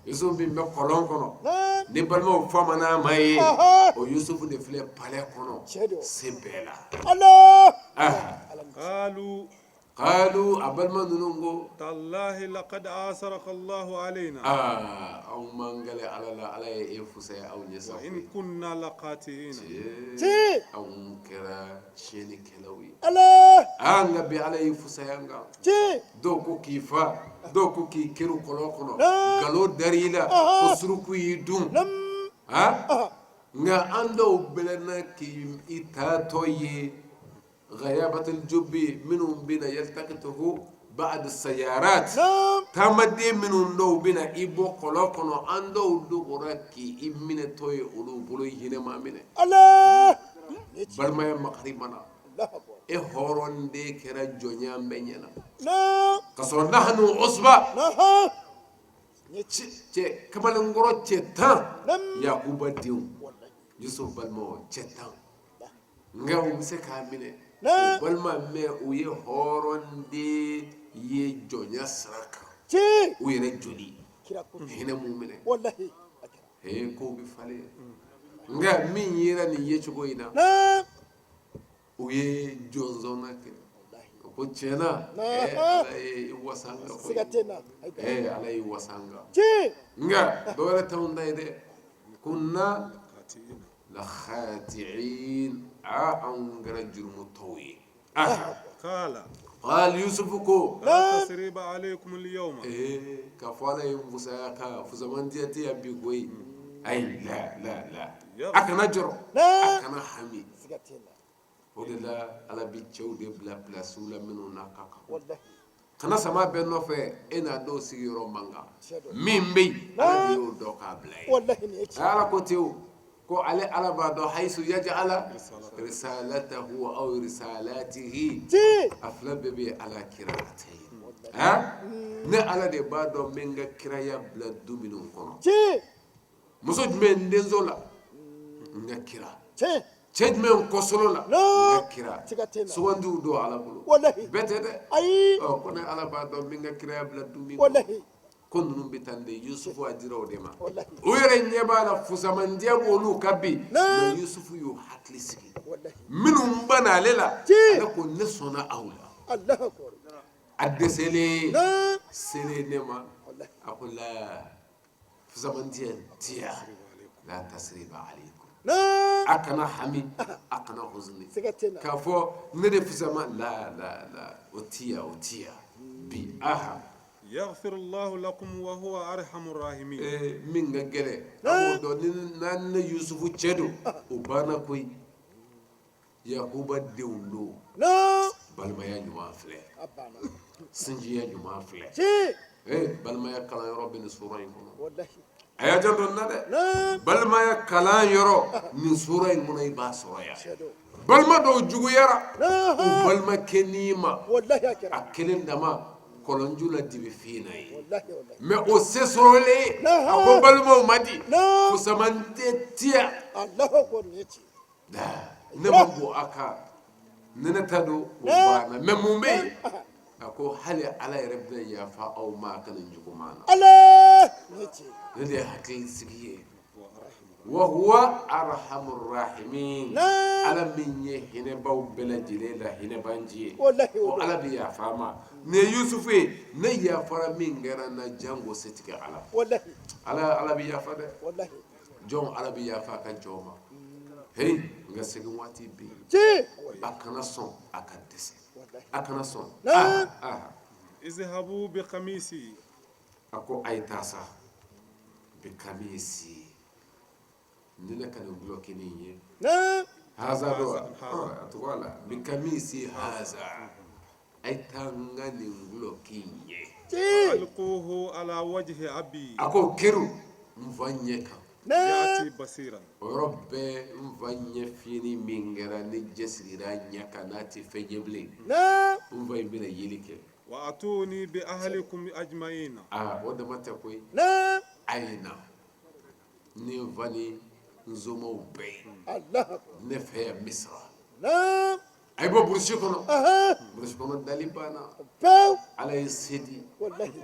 Yusufu min bɛ kɔlɔn kɔnɔ ni balimaw famana ma ye o Yusufu de filɛ palɛ kɔnɔ se bɛɛ la قالوا أبلما ننغو تالله لقد آثرك الله علينا أو من قال على إنفسه أو نساء وإن كنا لقاتلين أو منكرا شيني كلاوي الله على إنفسه دوكو كيفا دوكو كي كيرو كلوكنا قالوا دريلا كسركو يدوم nga ando belena ki itatoye غيابة الجب منهم بنا يلتقطه بعد السيارات تامدي منهم دو بنا إبو قلوكنا أندو دوغراكي إمنا توي أولو بلوي هنا ما منه الله بل ما يمقربنا إيه هورون دي كرا جونيا بيننا كسر نحن عصبة كمان نقول تشتان يعقوب ديو يوسف بالمو تشتان ngaw se ka mine balma me o ye horonde ye jonya saraka o yere joli hina mu'mine wallahi ko bi fale nga min yera ni ye chugo ina o ye jonzona ke ko chena ala wasanga sigatena ala wasanga nga dole tawnda ide kunna لخاتعين أنقر جرم طويل قال يوسف كو لا تسريب عليكم اليوم كفالا ينفسا فزمان ديتي أبي كوي أي لا أكنا جرو أكنا حمي ودلا على بيتشو دي بلا سولا منو ناكاكا والله kana sama benno fe ena do sigiro manga mimbe ala dio do kabla wallahi ne yake ala ko tew ko ala ba do haysu yaj'ala risalatahu aw risalatihi afla bebe ala kiratayn ha ne ala de ba do menga kiraya bla duminun kono muso men denzola nga kira men kosolola nga kira suwandu do ala bulu wallahi betede ay kono ala ba do menga kiraya bla duminun wallahi kon num bitande yusufu adiro dema wallahi o yere nyebala fusamandiya bolu kabbi no yusufu yu hakli sigi wallahi minum bana lela ala ko ne sona awla allah akbar adesele sele nema akula fusamandiya tiya la tasriba alaykum akana hami akana huzni kafo ne de fusama la otia bi aha يغفر الله لكم وهو أرحم الراحمين من غيره أبو دون نان يوسف تشدو وبانا كوي يعقوب ديولو بل ما يجمع فله سنجي يجمع فله بل ما يكلا يرو بن سورين والله ايا جندون نده بل ما يكلا يرو من سورين من يبا سوريا بل ما دو جوغو يرا بل ما كنيما والله يا كرام اكلن دما kolonjula dibi fina yi wallahi mais o sesorole ako balmo madi fusamante tia allah ko neti da ne mambo aka nene tado bana mais mumbe ako hali ala rabbina ya fa aw ma kana njugumana allah neti ne hakil sigiye wa huwa arhamur rahimin ala minye hine baw bela jilela hine banji wallahi o ala bi ya fama ne yusufu ne ya fara min gara na jango setika ala wallahi ala bi ya fada wallahi jon ala bi ya fa ka joma hey nga segin wati bi akana son akadese akana son izhabu bi qamisi ako aytasa bi qamisi nina kana bloki niye haza do atwala bi qamisi haza aytanga ni bloki nye alquhu ala wajhi abi ako kiru mvanyeka yati basiran rabbe mvanye fini mingera ni jesira nyaka nati fejeble mvay bina yilike wa atuni bi ahlikum ajmaina wada mata koy aina ni vani nzomo ube allah ne fe misra ay bo burshi kono dalibana alay sidi wallahi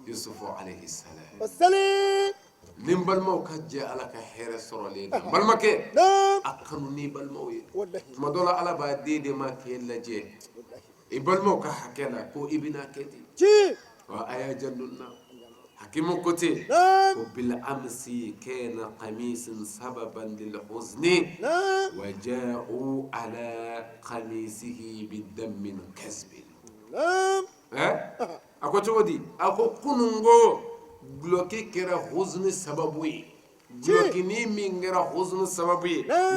yusufu alayhi salam wassalam limbal maw kajje ala ka here soro le bal make akanu ni bal maw wallahi madola ala ba dede ma ke laje ibal maw ka hakela ko ibina kedi wa aya jannuna hakimu kote ko bil amsi kana qamisin sababan lil huzni wa ja'u ala qamisihi bidammin kasbin ako chodi ako kunungo bloki kera huzni sababu bloki ni mingera huzni sababu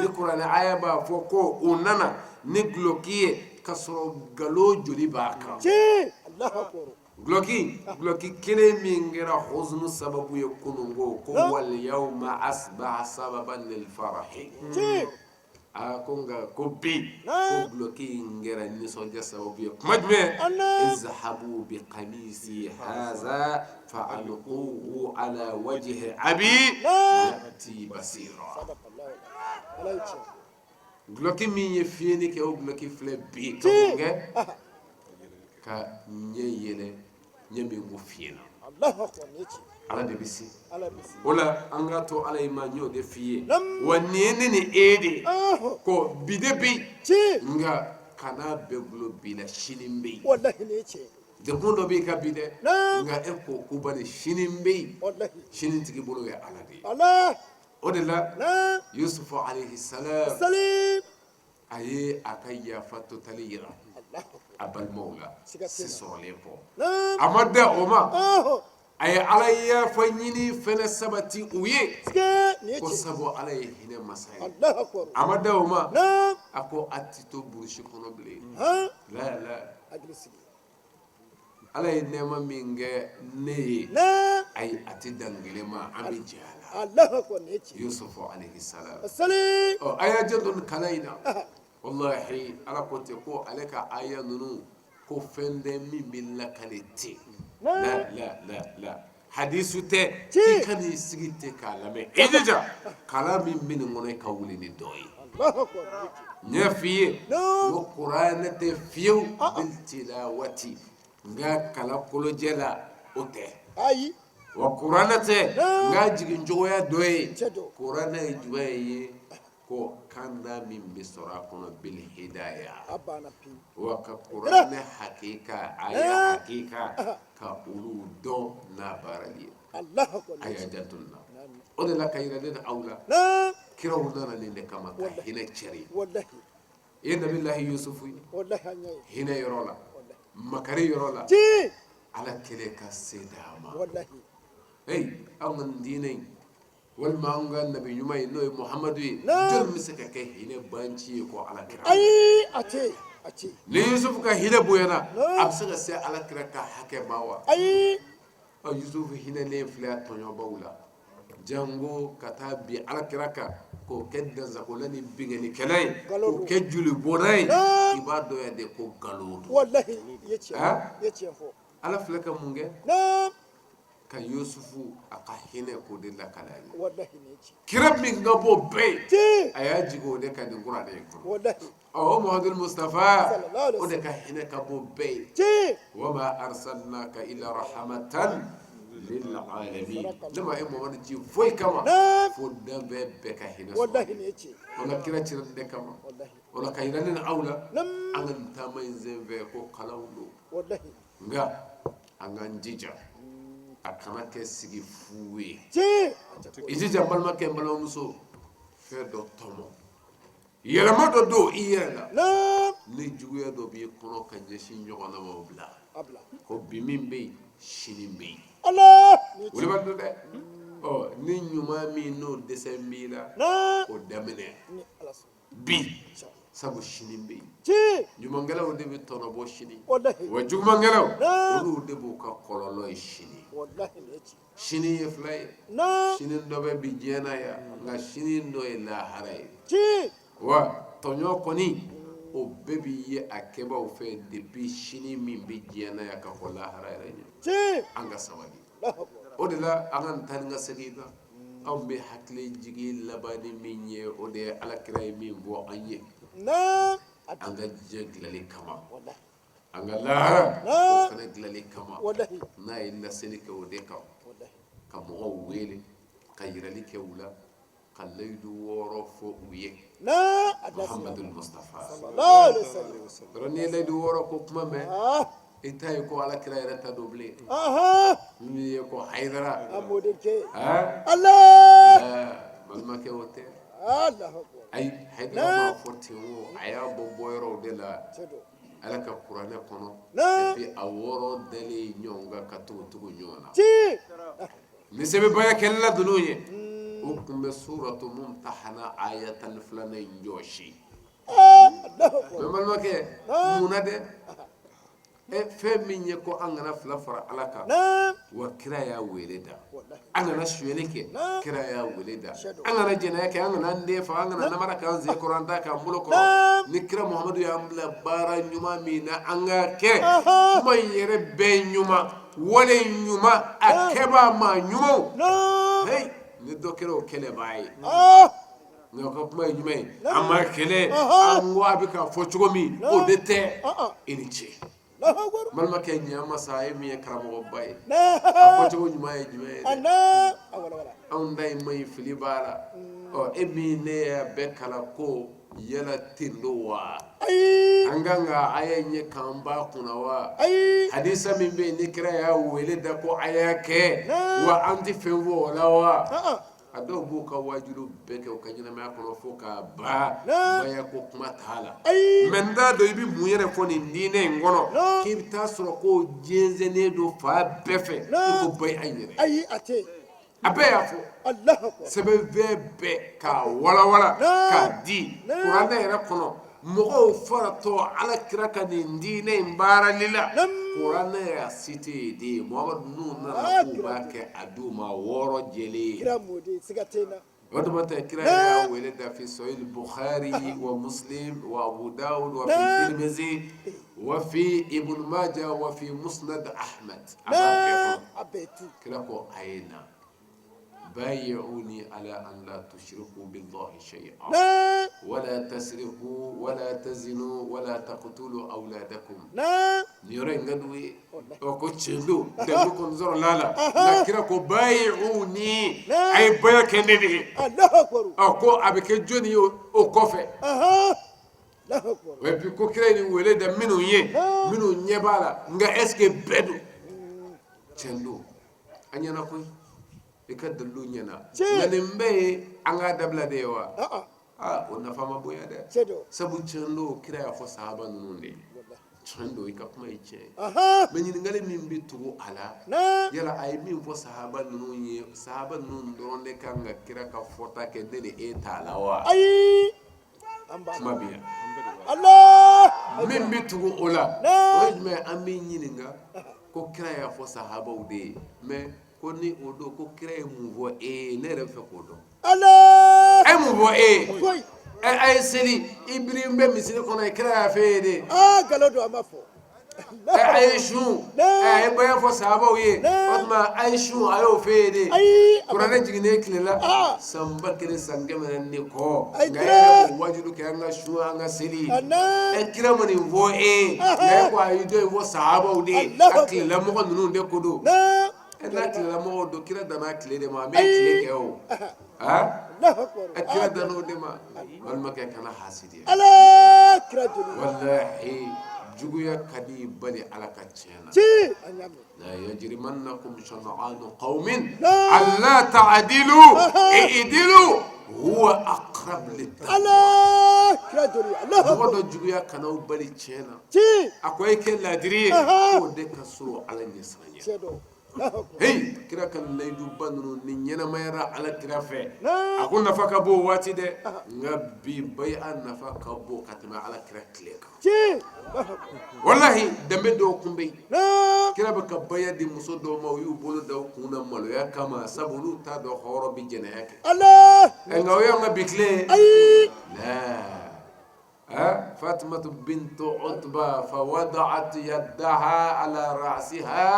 ni qur'an aya ba foko unana ni bloki kasro galo joli baka allah akbar gloki kene mingera huzni sababu kunungo ko wal yawma asbaha sababan lil farahi akonga kopi ko bloki ngera ni soja sababu majme izhabu bi qamisi hadha fa alquhu ala wajhi abi yati basira gloki mi yefini ke o gloki fle bi konge ka nyeyele nyembe ngufina allah akbar neti ala de bisi ala bisi wala anga to ala ma nyo de fiye wanene ni ede ko bidebi nga kana beglo bila shinimbe wallahi neti de kondo be ka bide nga e ko kubane shinimbe wallahi shinin tigi bolo ya ala de allah o de la نعم Yusuf alayhi salam السليم a ye a ka yafa totali yira الله a balimaw la Siga tɛ na. sisɔrɔlen kɔ نعم a ma da o ma أهو a ye ala yafa ɲini fɛnɛ sabati u ye سكا ko نيجي sabu ala ye hinɛ masa ye الله أكبر a ma da o ma نعم a ko a ti to burusi kɔnɔ bilen ها la أجلس ala ye nɛɛma min kɛ ne ye نعم ayi a ti dangele ma an bɛ jɛ a la الله أكبر نيجي Yusuf alayhi salam السليم ɔ a y'a janto nin kalan in na wallahi ala ko ten ko ale ka aya ninnu ko fɛn tɛ min bɛ lakale ten la hadisu tɛ k'i ka n'i sigi ten k'a lamɛn i jija kalan min bɛ nin kɔnɔ i ka wuli ni dɔ ye الله أكبر n y'a f'i ye نعم ko kuranɛ tɛ fiyewu bil tilawati nka kala kolojɛ la o tɛ أي wa kuranɛ tɛ nka jigin cogoya dɔ ye جدو kuranɛ ye jumɛn ye ko kanda min bɛ sɔrɔ a kɔnɔ bil hidaya أبانا بي wa ka kuranɛ hakika aya hakika ka olu dɔn n'a baarali ye الله أكبر a y'a نيجي janto nin na o de la ka yira ne ni aw la نعم kiraw nana nin de kama ka hinɛ cɛri والله i ye nabilahi yusufu ye والله هنيا hinɛ yɔrɔ la والله makari yɔrɔ la جي ala kɛlɛ ka se d'a ma والله hey anw ka nin diinɛ in walima anw ka nabi ɲuman ye n'o ye muhamadu ye Naam. jɔn bɛ se ka kɛ hinɛ banci ye ko ala kira أي أتي أتي ni yusufu ka hinɛ bonyana Naam. a bɛ se ka se ala kira ka hakɛ ma wa أي ɔ yusufu hinɛlen filɛ a tɔɲɔbaw la jango ka taa bin ala kira kan k'o kɛ dansagola ni bingannikɛla ye Nkalon k'o kɛ julibɔnna ye Naam. i b'a dɔn ya de ko nkalon don والله يتي ها؟ يتي فو ala filɛ ka mun kɛ نعم ka yusufu a ka hinɛ k'o de lakala ye والله نيجي kira min ka bɔ bɛɛ ye جي a y'a jigin o de ka nin kuranɛ in kɔnɔ والله o muhamadu mustafa Sallallahu alaihi o de ka hinɛ ka bɔ bɛɛ ye جي wama arsalnaka illa rahmatan lil alamin ne ma e muhamadu ci foyi kama Naam. fo dan bɛɛ ka hinɛ والله sɔrɔ نيجي o la kira cira nin de kama والله o la ka yira ne ni aw la نعم an ka nin taama in senfɛ ko kalanw don والله nka an k'an jija a kana kɛ sigi fu ye جي i jija n balimakɛ n balimamuso fɛn dɔ tɔmɔ yɛlɛma dɔ don i yɛrɛ la نعم ni juguya dɔ b'i kɔnɔ ka ɲɛsin ɲɔgɔnna ma o bila أبلا ko bi min bɛ yen sini bɛ yen الله o نيجي de b'a dɔn dɛ ɔ ni ɲuman min n'o dɛsɛ n b'i la نعم o daminɛ ني خلاص bi sabu sini bɛ yen جي ɲumankɛlaw de bɛ tɔnɔbɔ sini والله wa jugumankɛlaw Naam. olu de b'u ka kɔlɔlɔ ye sini والله نيجي sini ye fila ye نعم sini dɔ bɛ bi diɲɛ na yan nka sini dɔ ye lahara ye جي wa tɔɲɔ kɔni o bɛɛ bi ye a kɛbaaw fɛ depuis sini min bɛ diɲɛ na yan ka fɔ lahara yɛrɛ ɲɛ جي an ka sabali الله أكبر o de la an ka nin taa ni ka segin kan anw bɛ hakili jigi laban ni min ye o de ye alakira ye min bɔ an ye نعم an ka diɲɛ dilanli kama والله an ka lahara Naam. o fana dilanli kama والله n'a ye laseli kɛ o de kan والله ka mɔgɔw wele ka yirali kɛ u la ka layidu wɔɔrɔ fɔ u ye نعم أدرس muhamadu mustafa الله عليه وسلم yɔrɔ n'i ye layidu wɔɔrɔ ko kuma mɛn آه i ta ye ko alakira yɛrɛ ta don bilen آها min ye ko hayidara أمودك ah الله balimakɛ o tɛ الله أكبر ayi hayidara m'a fɔ ten o a y'a bɔ bɔyɔrɔw de la جدو ala ka kuranɛ kɔnɔ Naam. et puis a wɔɔrɔ dalen ɲɔgɔn kan ka tugu ɲɔgɔn na جي ni sɛbɛnbaya kɛlɛla ninnu ye o tun bɛ suratu mumtahana aya 12 in jɔsi الله mɛ أكبر balimakɛ Naam. mun na dɛ fɛn min ye ko an kana fila fara ala kan نعم wa kira y'a wele da والله an kana suyɛli kɛ Naam. kira y'a wele da Shadow. an kana jɛnɛya kɛ an kana an den faga an kana namara k'an sen kɔrɔ an ta k'an bolo kɔrɔ Naam. ni kira muhamadu y'an bila baara ɲuman min na an ka kɛ Aha. kuma in yɛrɛ bɛɛ ɲuman wale ɲuman a kɛbaa ma ɲumanw نعم hey ni dɔ kɛra o kɛlɛ b'a ye آه nka ka kuma ye jumɛn ye an ma kɛlɛ Aha. an ko a bɛ k'a fɔ cogo min o de tɛ آه i ni ce الله أكبر balimakɛ ɲama sa e min ye karamɔgɔba ye a نعم fɔcogo ɲuman ye jumɛn ye dɛ أنا أولا ولا anw ta in ma ɲi fili b'a la ɔ e min ne y'a bɛɛ kalan ko yala ten do wa أي an kan ka aya ɲɛ k'an ba kunna wa أي hadisa min bɛ yen ni kira y'a wele da ko a y'a kɛ Naam. wa an tɛ fɛn fɔ o la wa آه a dɔw b'u ka wajilu bɛɛ kɛ u ka ɲɛnamaya kɔnɔ fo ka baya ko kuma t'a la mɛ n t'a dɔn i bɛ mun yɛrɛ fɔ nin diinɛ in kɔnɔ k'i bɛ taa sɔrɔ ko jɛnsɛnnen don fa bɛɛ fɛ i ko bayi an yɛrɛ ayi a tɛ a bɛɛ y'a fɔ sɛbɛnfɛn bɛɛ k'a walawala k'a di kuranɛ yɛrɛ kɔnɔ mɔgɔw faratɔ ala kira ka nin diinɛ in baarali la kuranɛ y'a cité de Muhamadu n'u nana k'u b'a kɛ a d'u ma 6 jɛlen kira mɔden siga tɛ na o de ma tɛ kira y'a wele da fi sahih Bukhari wa Muslim wa Abu Dawud wa fi Tirmidhi wa fi Ibn Majah wa fi Musnad Ahmad a bɛɛ kira ko ayina بايعوني على أن لا تشركوا بالله شيئا ولا تسرقوا ولا تزنوا ولا تقتلوا أولادكم نيرين قدوي وكتشلو دمكم زر لا لكنكم بايعوني أي بايك ندي أكو أبيك جوني أو كوفي وبيكو كريني ولد منو نيبالا نغا اسكي بدو تشلو أني أنا كوي ikadallu nyana nanin be anga dabla de wa o nafa ma boya de sabu chendo kira ya fo sahaba nunde chendo ikapuma iche menyi ngale min bi tugo ala yala ay min fo sahaba nunye sahaba nun donde kanga kira ka fota ke de eta lawa ay amba biya Allah min bi tugo ola o me ambi nyininga ko kira ya fo sahaba ude me ko ni o do ko kira mu vo ne re fe ko do Allah ay mu vo ay seli ibrahim be misiri kono kira fe de galodo amafo ay shu ay boya fo sahaba uye otma ay shu ayo fe de qur'an jigine kilela samba kire sangame ne ko ngai wajidu ke anga shu anga seli kira mani vo ngai ko ay do vo sahaba ude akila mo nunu de ko do ena kila mo do kira dana kile de ma me kile ke o kira dana de ma wal ma ke kana hasidi ala kira dulu wallahi juguya kadi bali ala ka chena la yajrimannakum shana'anu qaumin alla ta'dilu i'dilu huwa aqrab lit-taqwa ala kira dulu allah ko do juguya kana bali chena akoy ke ladiri ko de kaso ala nisanya hey kira kan laydu bannu ni nyana mayra ala kira fe akun nafaka bo wati de ngabi bay an nafaka bo katima ala kira kleka wallahi dambe do kumbe kira baka bayadi muso do ma yu bolo da kuna malo ya kama sabulu ta do horo bi jena yake allah ngaw ya ngabi kle la فاطمة بنت عتبة فوضعت يدها على رأسها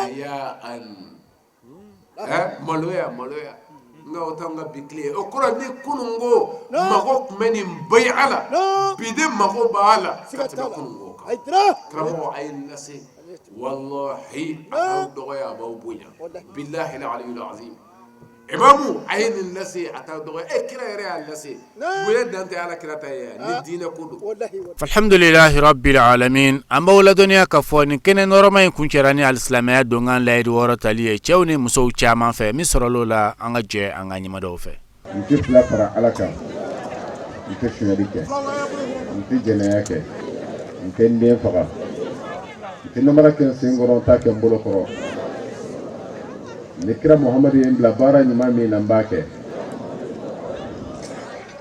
حياء ملويا ngaw tanga bikle okura ni kunungo mako meni bayala bide mako bala katba kunungo kramo ayin nasi wallahi aqad ya bawbuya billahi al-ali al-azim imamu ayin nasi atado kira yare nasi buya dante ala kirata ya ni dina kudu alhamdulillahi rabbil alamin amma wala dunya ka foni kene norma in kuncerani alislamaya dongan laydi woro taliye chewni muso chama fe misrolo la anga je anga nyima do fe ntifla para alaka ntifshirike ntijene yake ntende faga ntinamara ken singoro ta ken bolo koro nikira Muhammad ibn bara nyimami nambake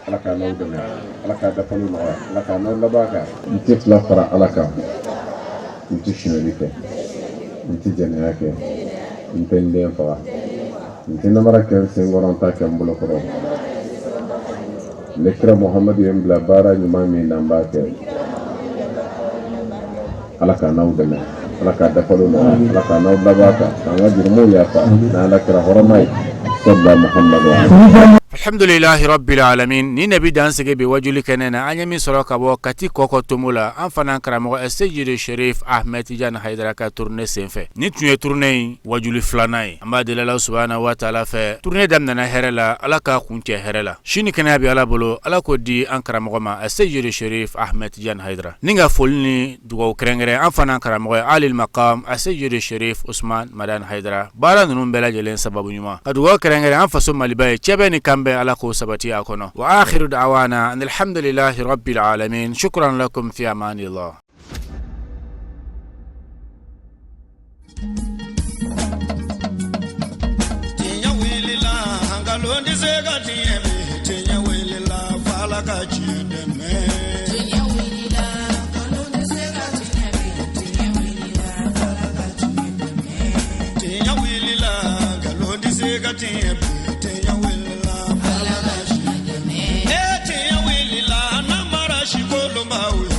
alaka nawdana alaka dafalu no alaka no labaka ntifla para alaka ntishinalike ntijene yake ntende faga ntinamara ken singoron ta ken bulo koro nikira Muhammad ibn bara nyimami nambake alaka nawdana alaka dafalu no alaka no labaka anga jirmu ya fa na alaka horamai sallallahu Muhammad wa alhamdulillahi rabbil alamin ni nabi dan sege be wajuli kenena anya min soro ka bo kati koko tumula an fanan karamo Seydi Cherif Ahmed Tidiane Haidara ka tourner senfe ni tuye tourner wajuli flanai amba de Allah subhanahu wa ta'ala fe tourner dam nana herela ala ka kunke herela shini kana bi ala bolo ala ko di an karamo ma Seydi Cherif Ahmed Tidiane Haidara ninga folni dugo krengere an fanan karamo alil maqam Seydi Cherif Ousmane Madane Haidara bara nunun bela jelen sababu nyuma dugo krengere an faso malibaye chebe ni kambe على كوسبتي أكونه وآخر دعوانا أن الحمد لله رب العالمين شكرا لكم في أمان الله She called him out.